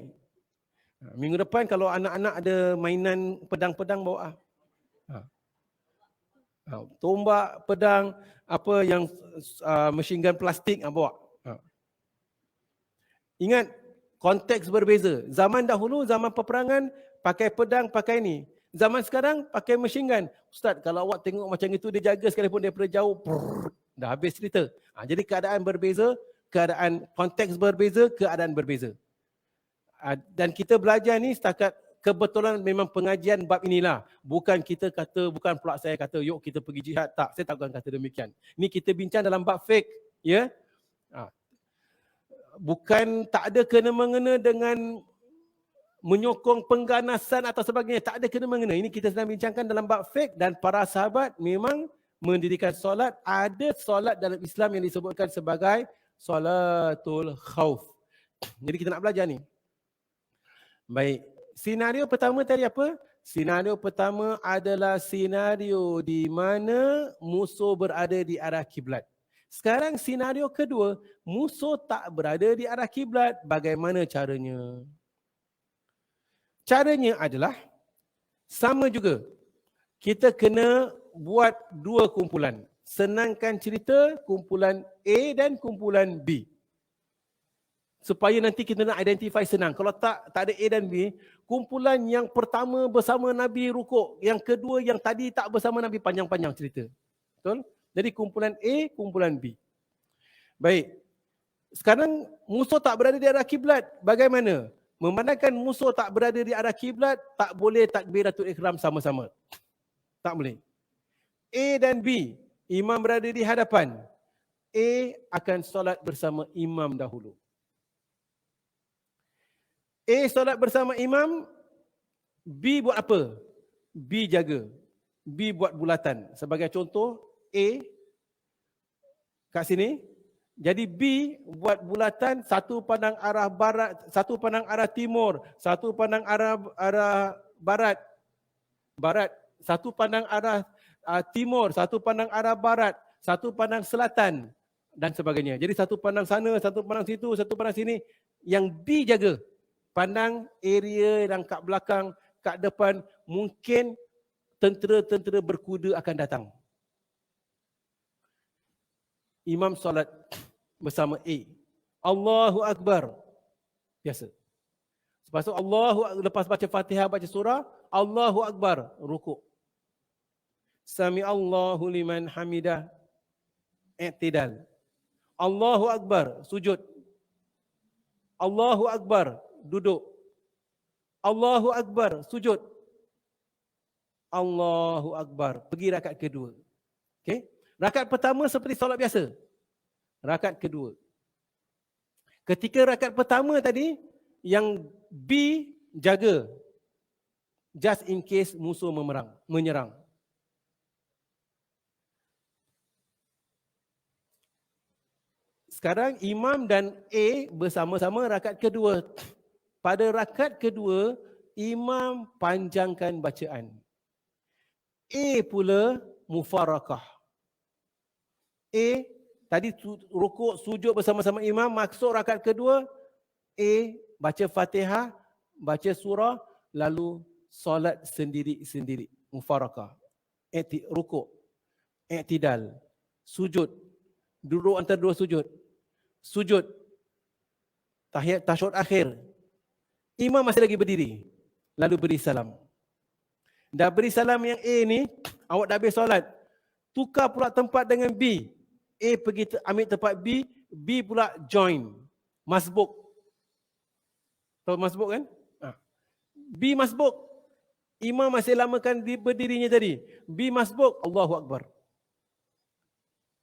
Minggu depan kalau anak-anak ada mainan pedang-pedang bawa. Tombak, pedang, apa yang machine gun plastik bawa. Ingat, konteks berbeza. Zaman dahulu, zaman peperangan, pakai pedang, pakai ni. Zaman sekarang, pakai machine gun. Ustaz, kalau awak tengok macam itu, dia jaga sekalipun daripada jauh. Dah habis cerita. Jadi keadaan berbeza, keadaan konteks berbeza, keadaan berbeza. Dan kita belajar ni setakat kebetulan memang pengajian bab inilah. Bukan kita kata, bukan pula saya kata, yuk kita pergi jihad. Tak, saya tak akan kata demikian. Ni kita bincang dalam bab fiqh. Ya? Bukan tak ada kena-mengena dengan menyokong pengganasan atau sebagainya. Tak ada kena-mengena. Ini kita sedang bincangkan dalam bab fiqh dan para sahabat memang mendirikan solat. Ada solat dalam Islam yang disebutkan sebagai solatul khauf. Jadi kita nak belajar ni. Baik. Senario pertama tadi apa? Senario pertama adalah senario di mana musuh berada di arah kiblat. Sekarang senario kedua, musuh tak berada di arah kiblat. Bagaimana caranya? Caranya adalah sama juga. Kita kena buat dua kumpulan. senangkan cerita kumpulan A dan kumpulan B. Supaya nanti kita nak identify senang. Kalau tak ada A dan B, kumpulan yang pertama bersama Nabi rukuk, yang kedua yang tadi tak bersama Nabi panjang-panjang cerita. Betul? Jadi kumpulan A, kumpulan B. Baik. Sekarang musuh tak berada di arah kiblat. Bagaimana? Memandangkan musuh tak berada di arah kiblat, tak boleh takbiratul ihram sama-sama. Tak boleh. A dan B, imam berada di hadapan. A akan solat bersama imam dahulu. A solat bersama imam, B buat apa? B jaga. B buat bulatan. Sebagai contoh, A kat sini. Jadi B buat bulatan, satu pandang arah barat, satu pandang arah timur, satu pandang arah barat. Satu pandang arah timur, satu pandang arah barat, satu pandang selatan dan sebagainya. Jadi satu pandang sana, satu pandang situ, satu pandang sini. Yang B jaga. Pandang area yang kat belakang, kat depan, mungkin tentera-tentera berkuda akan datang. Imam solat bersama A. Allahu Akbar. Biasa. Lepas tu lepas baca Fatihah, baca surah, Allahu Akbar, rukuk. Sami Allahu liman hamidah, i'tidal. Allahu Akbar, sujud. Allahu Akbar, duduk. Allahu Akbar, sujud. Allahu Akbar, pergi rakaat kedua. Okey? Rakaat pertama seperti solat biasa. Rakaat kedua. Ketika rakaat pertama tadi, yang B jaga. Just in case musuh menyerang. Sekarang imam dan A bersama-sama rakaat kedua. Pada rakaat kedua, imam panjangkan bacaan. A pula mufarakah. A tadi rukuk sujud bersama-sama imam, maksud rakaat kedua, A baca Fatihah, baca surah, lalu solat sendiri-sendiri. Mufarakah. Rukuk, i'tidal, sujud, duduk antara dua sujud, tahiyat tasyahud akhir. Imam masih lagi berdiri, lalu beri salam. Dah beri salam yang A ni, awak dah habis solat. Tukar pula tempat dengan B. A pergi ambil tempat B, B pula join. Masbuk. Tahu masbuk kan? B masbuk. Imam masih lamakan berdirinya tadi. B masbuk, Allahu Akbar.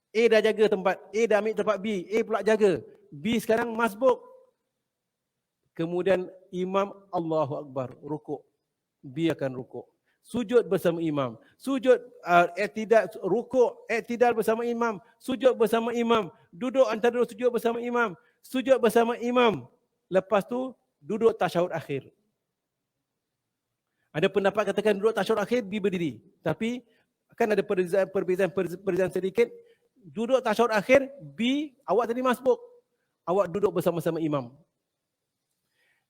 A dah jaga tempat, A dah ambil tempat B, A pula jaga. B sekarang masbuk. Kemudian imam Allahu Akbar, rukuk. B akan rukuk. Sujud bersama imam. Sujud, i'tidal, rukuk, i'tidal bersama imam. Sujud bersama imam. Duduk antara dua sujud bersama imam. Sujud bersama imam. Lepas tu, duduk tasyahud akhir. Ada pendapat katakan duduk tasyahud akhir, B berdiri. Tapi, kan ada perbezaan sedikit. Duduk tasyahud akhir, B, awak tadi masbuk. Awak duduk bersama-sama imam.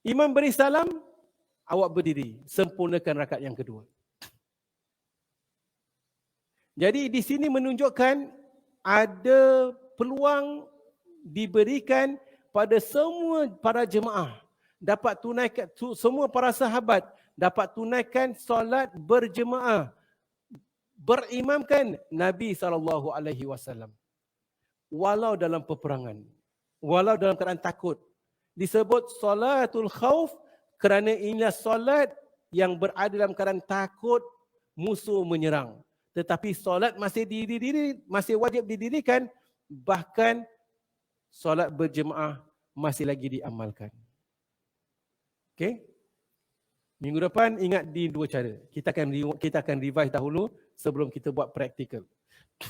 Imam beri salam, awak berdiri. Sempurnakan rakaat yang kedua. Jadi di sini menunjukkan ada peluang diberikan pada semua para jemaah dapat tunaikan, semua para sahabat dapat tunaikan solat berjemaah, berimamkan Nabi SAW. Walau dalam peperangan, walau dalam keadaan takut. Disebut solatul khauf kerana inilah solat yang berada dalam keadaan takut musuh menyerang. Tetapi solat masih masih wajib didirikan, bahkan solat berjemaah masih lagi diamalkan. Okey? Minggu depan ingat di dua cara. Kita akan revise dahulu sebelum kita buat praktikal.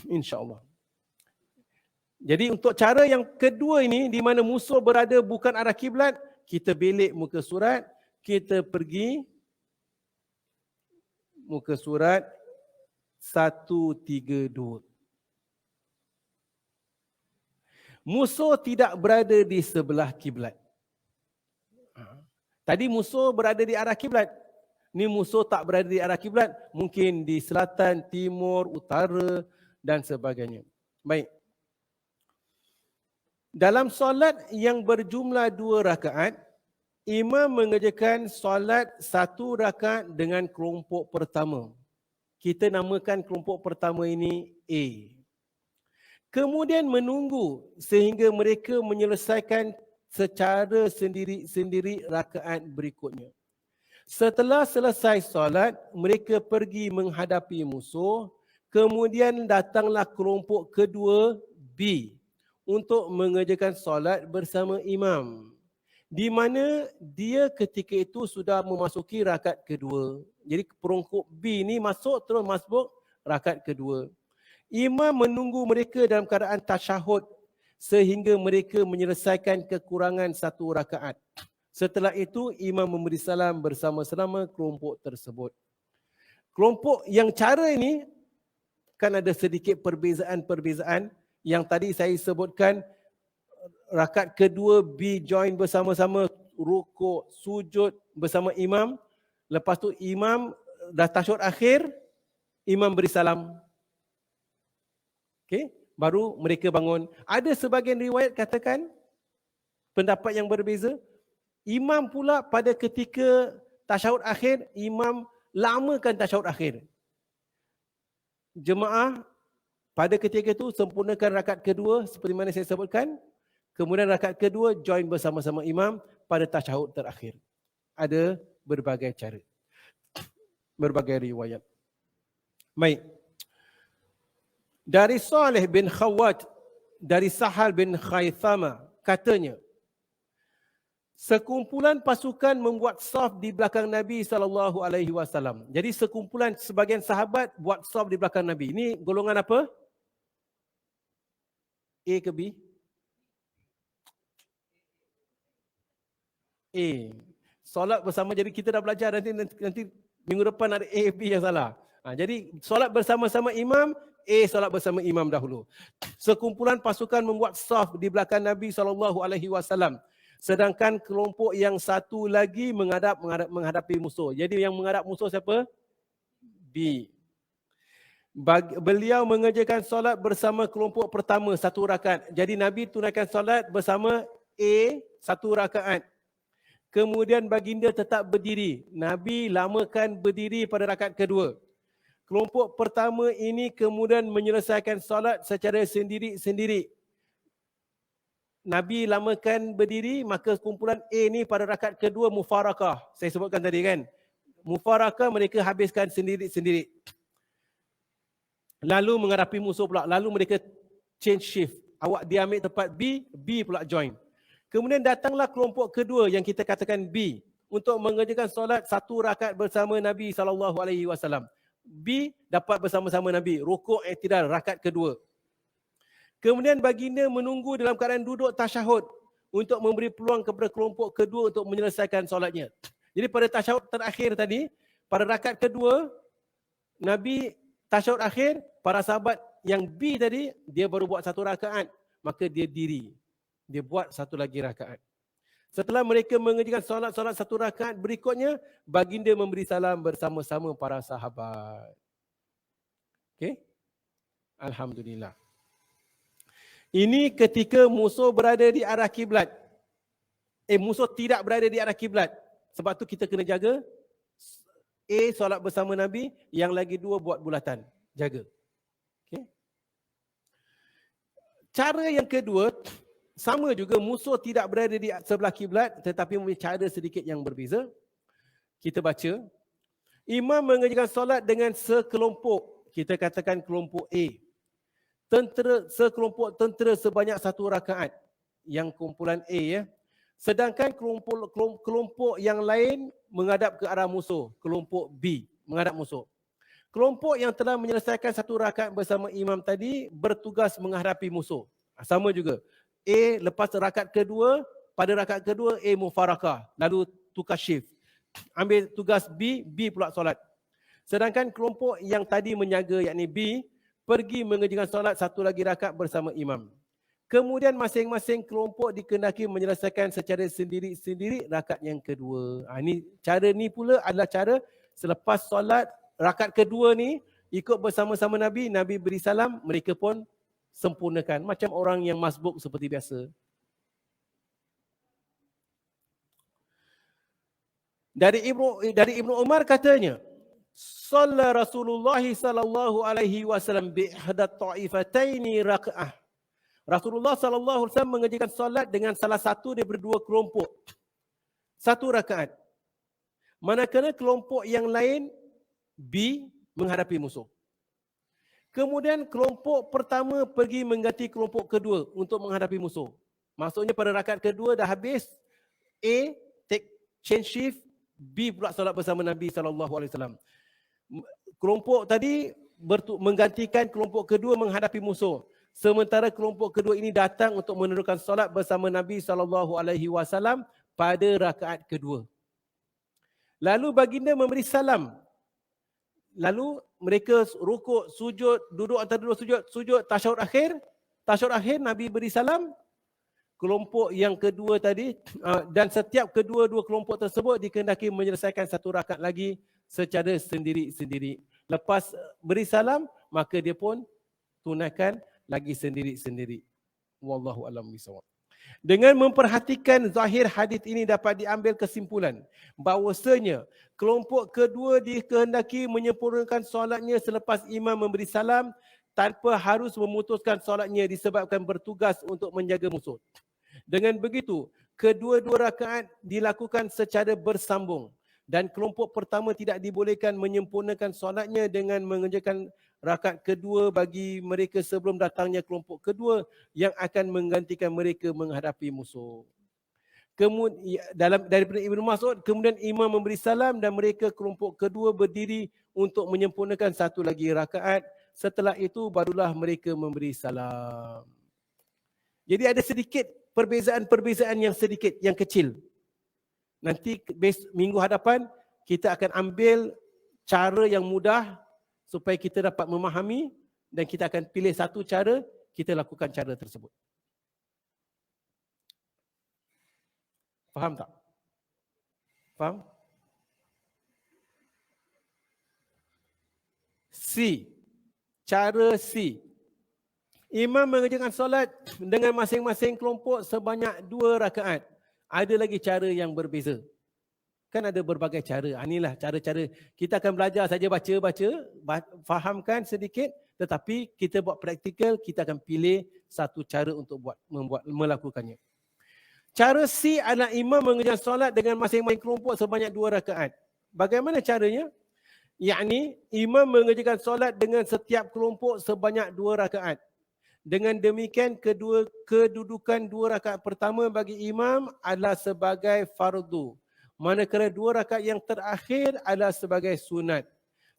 InsyaAllah. Jadi untuk cara yang kedua ini, di mana musuh berada bukan arah kiblat, kita belik muka surat, kita pergi muka surat 132. Musuh tidak berada di sebelah kiblat. Tadi musuh berada di arah kiblat. Ni musuh tak berada di arah kiblat. Mungkin di selatan, timur, utara, dan sebagainya. Baik. Dalam solat yang berjumlah 2 rakaat, imam mengerjakan solat 1 rakaat dengan kelompok pertama. Kita namakan kelompok pertama ini A. Kemudian menunggu sehingga mereka menyelesaikan secara sendiri-sendiri rakaat berikutnya. Setelah selesai solat, mereka pergi menghadapi musuh. Kemudian datanglah kelompok kedua B untuk mengerjakan solat bersama imam, di mana dia ketika itu sudah memasuki rakaat kedua. Jadi kelompok B ni masuk terus masuk rakaat kedua. Imam menunggu mereka dalam keadaan tasyahud sehingga mereka menyelesaikan kekurangan 1 rakaat. Setelah itu imam memberi salam bersama-sama kelompok tersebut. Kelompok yang cara ini kan ada sedikit perbezaan-perbezaan yang tadi saya sebutkan. Rakaat kedua B join bersama-sama, rukuk, sujud bersama imam. Lepas tu imam dah tasyahud akhir, imam beri salam. Okey, baru mereka bangun. Ada sebahagian riwayat katakan pendapat yang berbeza. Imam pula pada ketika tasyahud akhir, imam lamakan tasyahud akhir. Jemaah pada ketika itu sempurnakan rakaat kedua seperti mana saya sebutkan. Kemudian rakaat kedua join bersama-sama imam pada tasyahud terakhir. Ada berbagai cara, berbagai riwayat. Baik. Dari Saleh bin Khawwat, dari Sahal bin Khaythama, katanya, sekumpulan pasukan membuat saf di belakang Nabi SAW. Jadi sekumpulan sebagian sahabat buat saf di belakang Nabi. Ini golongan apa? A ke B? A. Solat bersama, jadi kita dah belajar nanti minggu depan ada A, B yang salah. Jadi solat bersama-sama imam, A solat bersama imam dahulu. Sekumpulan pasukan membuat saf di belakang Nabi SAW. Sedangkan kelompok yang satu lagi menghadapi musuh. Jadi yang menghadap musuh siapa? B. Beliau mengerjakan solat bersama kelompok pertama 1 rakaat. Jadi Nabi tunaikan solat bersama A 1 rakaat. Kemudian baginda tetap berdiri. Nabi lamakan berdiri pada rakaat kedua. Kelompok pertama ini kemudian menyelesaikan solat secara sendiri-sendiri. Nabi lamakan berdiri, maka kumpulan A ni pada rakaat kedua mufarakah. Saya sebutkan tadi kan. Mufarakah, mereka habiskan sendiri-sendiri. Lalu menghadapi musuh pula. Lalu mereka change shift. Awak dia ambil tempat B, B pula join. Kemudian datanglah kelompok kedua yang kita katakan B untuk mengerjakan solat 1 rakaat bersama Nabi SAW. B dapat bersama-sama Nabi, rukuk i'tidal rakaat kedua. Kemudian baginda menunggu dalam keadaan duduk tasyahud untuk memberi peluang kepada kelompok kedua untuk menyelesaikan solatnya. Jadi pada tasyahud terakhir tadi, pada rakaat kedua, Nabi tasyahud akhir, para sahabat yang B tadi, dia baru buat 1 rakaat, maka dia diri. Dia buat 1 lagi rakaat. Setelah mereka mengerjakan solat-solat 1 rakaat berikutnya, baginda memberi salam bersama-sama para sahabat. Okey? Alhamdulillah. Ini ketika musuh berada di arah kiblat. Musuh tidak berada di arah kiblat. Sebab tu kita kena jaga. A solat bersama Nabi, yang lagi 2 buat bulatan. Jaga. Okay. Cara yang kedua, sama juga musuh tidak berada di sebelah kiblat tetapi mempunyai cara sedikit yang berbeza. Kita baca. Imam mengerjakan solat dengan sekelompok. Kita katakan kelompok A. Sekelompok tentera sebanyak 1 rakaat. Yang kumpulan A ya. Sedangkan kelompok yang lain menghadap ke arah musuh. Kelompok B menghadap musuh. Kelompok yang telah menyelesaikan 1 rakaat bersama imam tadi bertugas menghadapi musuh. Sama juga. A lepas rakaat kedua, pada rakaat kedua A mufarakah. Lalu tukar shift. Ambil tugas B, B pula solat. Sedangkan kelompok yang tadi menjaga yakni B, pergi mengerjakan solat 1 lagi rakaat bersama imam. Kemudian masing-masing kelompok dikehendaki menyelesaikan secara sendiri-sendiri rakaat yang kedua. Cara ni pula adalah cara selepas solat rakaat kedua ni, ikut bersama-sama Nabi, Nabi beri salam, mereka pun sempurnakan. Macam orang yang masbuk seperti biasa. Dari Ibnu Umar katanya, Shalla Rasulullah sallallahu alaihi wasallam bi ihdat ta'ifataini raka'ah. Rasulullah sallallahu alaihi wasallam mengerjakan solat dengan salah satu daripada dua kelompok. Satu rakaat. Manakala kelompok yang lain B menghadapi musuh. Kemudian kelompok pertama pergi mengganti kelompok kedua untuk menghadapi musuh. Maksudnya pada rakaat kedua dah habis, A take change shift, B pula solat bersama Nabi SAW. Kelompok tadi menggantikan kelompok kedua menghadapi musuh. Sementara kelompok kedua ini datang untuk meneruskan solat bersama Nabi SAW pada rakaat kedua. Lalu baginda memberi salam. Lalu mereka rukuk, sujud, duduk antara dua sujud, tasyahud akhir. Tasyahud akhir Nabi beri salam. Kelompok yang kedua tadi dan setiap kedua-dua kelompok tersebut dikehendaki menyelesaikan satu rakaat lagi secara sendiri-sendiri. Lepas beri salam, maka dia pun tunaikan lagi sendiri-sendiri. Wallahu a'lam bishawab. Dengan memperhatikan zahir hadis ini dapat diambil kesimpulan bahawasanya kelompok kedua dikehendaki menyempurnakan solatnya selepas imam memberi salam tanpa harus memutuskan solatnya disebabkan bertugas untuk menjaga musuh. Dengan begitu, kedua-dua rakaat dilakukan secara bersambung dan kelompok pertama tidak dibolehkan menyempurnakan solatnya dengan mengerjakan rakaat kedua bagi mereka sebelum datangnya kelompok kedua yang akan menggantikan mereka menghadapi musuh. Kemudian daripada Ibnu Mas'ud, kemudian imam memberi salam dan mereka kelompok kedua berdiri untuk menyempurnakan satu lagi rakaat. Setelah itu barulah mereka memberi salam. Jadi ada sedikit perbezaan-perbezaan yang sedikit, yang kecil. Nanti minggu hadapan kita akan ambil cara yang mudah supaya kita dapat memahami dan kita akan pilih satu cara, kita lakukan cara tersebut. Faham tak? Faham? C. Cara C. Imam mengerjakan solat dengan masing-masing kelompok sebanyak 2 rakaat. Ada lagi cara yang berbeza. Kan ada berbagai cara. Inilah cara-cara. Kita akan belajar saja baca-baca, fahamkan sedikit, tetapi kita buat praktikal, kita akan pilih satu cara untuk melakukannya. Cara C adalah imam mengerjakan solat dengan masing-masing kelompok sebanyak 2 rakaat. Bagaimana caranya? Yakni imam mengerjakan solat dengan setiap kelompok sebanyak 2 rakaat. Dengan demikian kedudukan 2 rakaat pertama bagi imam adalah sebagai fardu. Manakala 2 rakaat yang terakhir adalah sebagai sunat.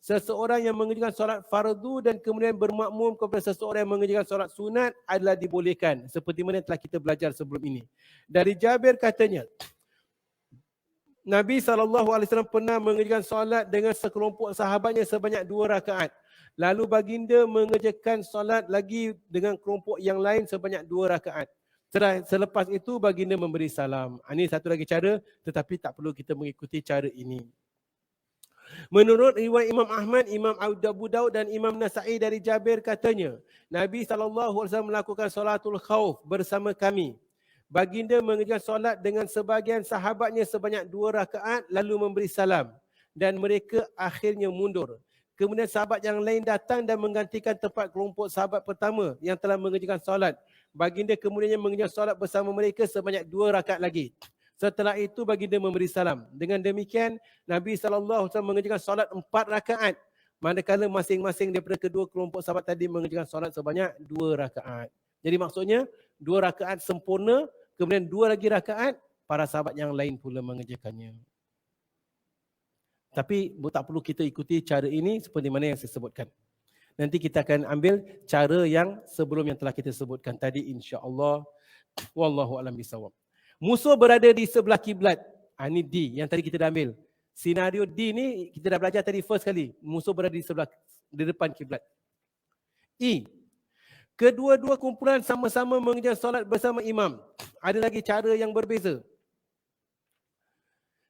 Seseorang yang mengerjakan solat fardu dan kemudian bermakmum kepada seseorang yang mengerjakan solat sunat adalah dibolehkan. Seperti mana telah kita belajar sebelum ini. Dari Jabir katanya, Nabi SAW pernah mengerjakan solat dengan sekelompok sahabatnya sebanyak 2 rakaat. Lalu baginda mengerjakan solat lagi dengan kelompok yang lain sebanyak 2 rakaat. Selepas itu baginda memberi salam. Ini satu lagi cara, tetapi tak perlu kita mengikuti cara ini. Menurut riwayat Imam Ahmad, Imam Abu Daud dan Imam Nasa'i dari Jabir katanya, Nabi SAW melakukan solatul khauf bersama kami. Baginda mengerjakan solat dengan sebahagian sahabatnya sebanyak 2 rakaat lalu memberi salam dan mereka akhirnya mundur. Kemudian sahabat yang lain datang dan menggantikan tempat kelompok sahabat pertama yang telah mengerjakan solat. Baginda kemudian mengerjakan solat bersama mereka sebanyak 2 rakaat lagi. Setelah itu baginda memberi salam. Dengan demikian Nabi SAW mengerjakan solat 4 rakaat. Manakala masing-masing daripada kedua kelompok sahabat tadi mengerjakan solat sebanyak 2 rakaat. Jadi maksudnya 2 rakaat sempurna, kemudian 2 lagi rakaat para sahabat yang lain pula mengerjakannya. Tapi tak perlu kita ikuti cara ini seperti mana yang saya sebutkan. Nanti kita akan ambil cara yang sebelum yang telah kita sebutkan tadi, insya-Allah. Wallahu a'lam bishawab. Musuh berada di sebelah kiblat. Ini D yang tadi kita dah ambil. Senario D ni kita dah belajar tadi first kali. Musuh berada di depan kiblat. E. Kedua-dua kumpulan sama-sama mengerjakan solat bersama imam. Ada lagi cara yang berbeza.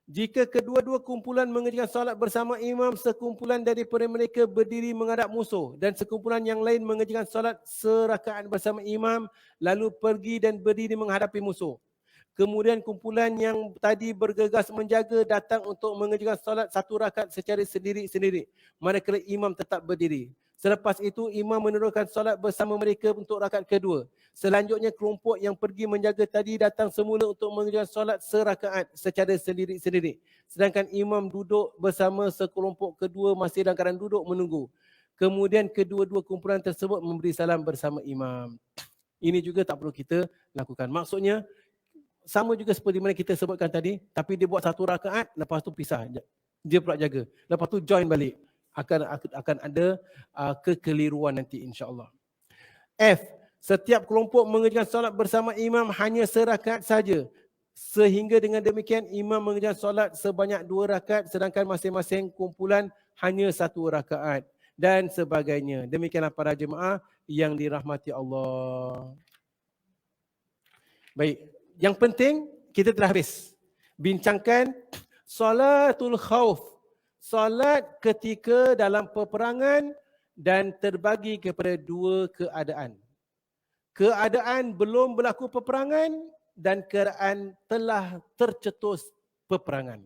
Jika kedua-dua kumpulan mengerjakan solat bersama imam, sekumpulan daripada mereka berdiri menghadap musuh dan sekumpulan yang lain mengerjakan solat serakaat bersama imam lalu pergi dan berdiri menghadapi musuh. Kemudian kumpulan yang tadi bergegas menjaga datang untuk mengerjakan solat satu rakaat secara sendiri-sendiri. Manakala imam tetap berdiri. Selepas itu imam meneruskan solat bersama mereka untuk rakaat kedua. Selanjutnya kelompok yang pergi menjaga tadi datang semula untuk mengerjakan solat serakaat secara sendiri-sendiri. Sedangkan imam duduk bersama sekelompok kedua masih dalam keadaan duduk menunggu. Kemudian kedua-dua kumpulan tersebut memberi salam bersama imam. Ini juga tak perlu kita lakukan. Maksudnya sama juga seperti mana kita sebutkan tadi, tapi dia buat satu rakaat, lepas tu pisah. Dia pula jaga. Lepas tu join balik. Akan ada kekeliruan nanti insya-Allah. F. Setiap kelompok mengerjakan solat bersama imam hanya serakaat saja. Sehingga dengan demikian imam mengerjakan solat sebanyak 2 rakaat sedangkan masing-masing kumpulan hanya 1 rakaat dan sebagainya. Demikianlah para jemaah yang dirahmati Allah. Baik, yang penting kita telah habis bincangkan solatul khauf. Solat ketika dalam peperangan dan terbagi kepada 2 keadaan. Keadaan belum berlaku peperangan dan keadaan telah tercetus peperangan.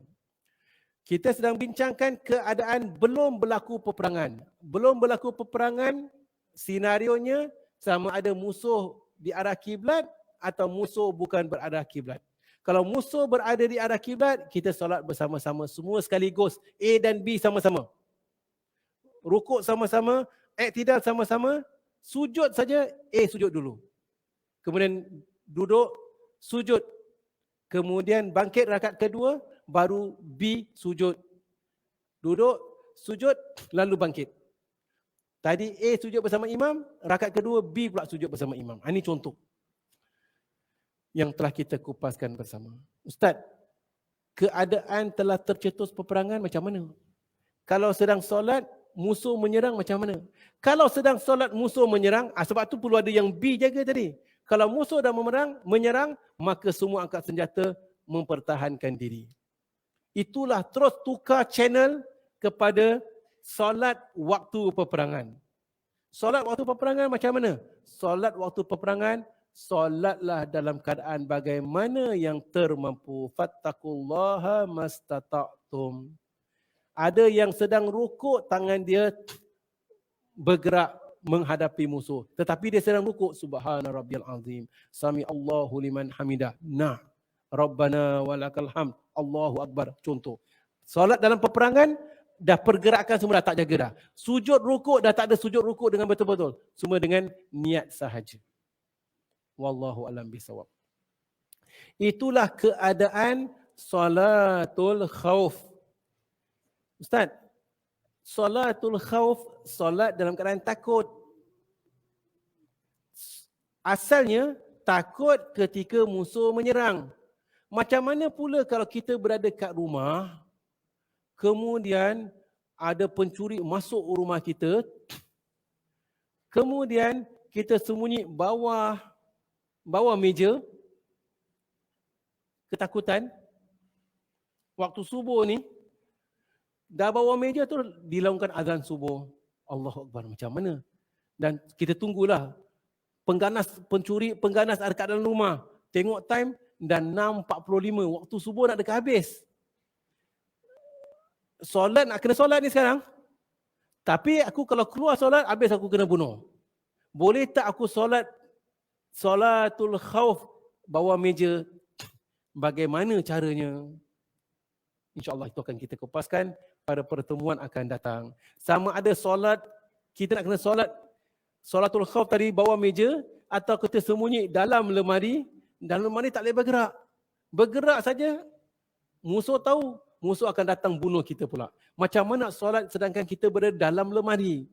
Kita sedang bincangkan keadaan belum berlaku peperangan. Belum berlaku peperangan, senarionya sama ada musuh di arah kiblat atau musuh bukan berarah kiblat. Kalau musuh berada di arah kiblat, kita solat bersama-sama semua sekaligus. A dan B sama-sama. Rukuk sama-sama, iktidal sama-sama, sujud saja, A sujud dulu. Kemudian duduk, sujud. Kemudian bangkit rakaat kedua, baru B sujud. Duduk, sujud, lalu bangkit. Tadi A sujud bersama imam, rakaat kedua B pula sujud bersama imam. Ini contoh yang telah kita kupaskan bersama. Ustaz, keadaan telah tercetus peperangan macam mana? Kalau sedang solat, musuh menyerang macam mana? Kalau sedang solat musuh menyerang, sebab tu perlu ada yang B jaga tadi. Kalau musuh dah menyerang, maka semua angkat senjata mempertahankan diri. Itulah terus tukar channel kepada solat waktu peperangan. Solat waktu peperangan macam mana? Solat waktu peperangan, solatlah dalam keadaan bagaimana yang termampu. Fattaqullaha mastata'tum. Ada yang sedang rukuk, tangan dia bergerak menghadapi musuh. Tetapi dia sedang rukuk. Subhana rabbiyal azim. Sami Allahu liman hamidah. Nah. Rabbana walakal hamd. Allahu akbar. Contoh. Solat dalam peperangan, dah pergerakan semua dah tak jaga dah. Sujud rukuk dah tak ada sujud rukuk dengan betul-betul. Semua dengan niat sahaja. Wallahu alam bisawab. Itulah keadaan salatul khauf. Ustaz, salatul khauf, solat dalam keadaan takut. Asalnya takut ketika musuh menyerang. Macam mana pula kalau kita berada kat rumah, kemudian ada pencuri masuk rumah kita, kemudian kita sembunyi bawah meja, ketakutan. Waktu subuh ni, dah bawah meja tu dilakukan azan subuh. Allahu Akbar, macam mana? Dan kita tunggulah pengganas ada kat dalam rumah. Tengok time dan 6.45, waktu subuh nak dekat habis. Solat nak kena solat ni sekarang. Tapi aku kalau keluar solat, habis aku kena bunuh. Boleh tak aku solat salatul khauf bawah meja? Bagaimana caranya? InsyaAllah itu akan kita kupaskan pada pertemuan akan datang. Sama ada solat, kita nak kena solat salatul khauf tadi bawah meja, atau kita sembunyi dalam lemari tak boleh bergerak. Bergerak saja, musuh tahu, musuh akan datang bunuh kita pula. Macam mana solat sedangkan kita berada dalam lemari?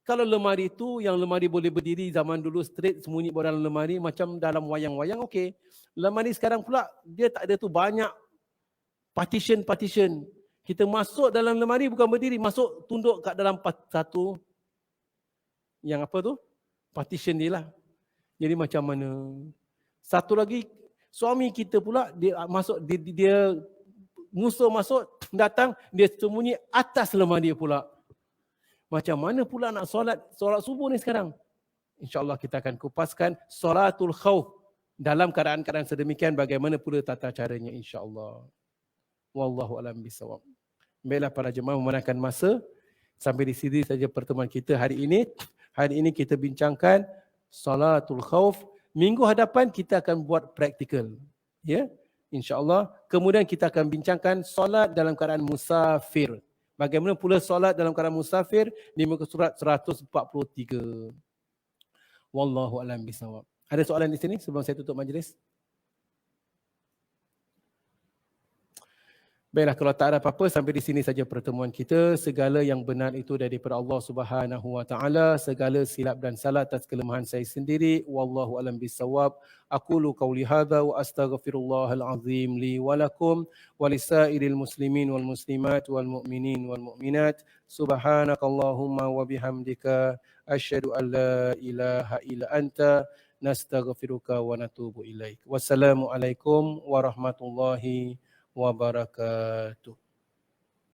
Kalau lemari tu, yang lemari boleh berdiri zaman dulu straight, sembunyi dalam lemari, macam dalam wayang-wayang, okey. Lemari sekarang pula, dia tak ada tu, banyak partition. Kita masuk dalam lemari bukan berdiri, masuk tunduk kat dalam satu, yang apa tu? Partition dia lah. Jadi macam mana? Satu lagi, Suami kita pula dia masuk dia musuh masuk datang dia sembunyi atas lemah dia pula. Macam mana pula nak solat subuh ni sekarang? InsyaAllah kita akan kupaskan solatul khauf dalam keadaan-keadaan sedemikian bagaimana pula tata caranya insyaAllah. Wallahu a'lam bishawab. Baiklah para jemaah memandangkan masa, sampai di sini saja pertemuan kita hari ini. Hari ini kita bincangkan solatul khauf. Minggu hadapan kita akan buat praktikal. Ya, insyaAllah. Kemudian kita akan bincangkan solat dalam keadaan musafir. Bagaimana pula solat dalam keadaan musafir di muka surat 143. Wallahu a'lam bishawab. Ada soalan di sini sebelum saya tutup majlis? Baiklah, kalau tak ada apa-apa, sampai di sini saja pertemuan kita. Segala yang benar itu daripada Allah Subhanahu wa taala, segala silap dan salah atas kelemahan saya sendiri. Wallahu a'lam bishawab. Aqulu qauli hadza wa astaghfirullahal azim li wa lakum wa lisairil muslimin wal muslimat wal mu'minin wal mu'minat. Subhanakallahumma wa bihamdika asyhadu an la ilaha illa anta nastaghfiruka wa natubu ilaik. Wassalamualaikum warahmatullahi wabarakatuh.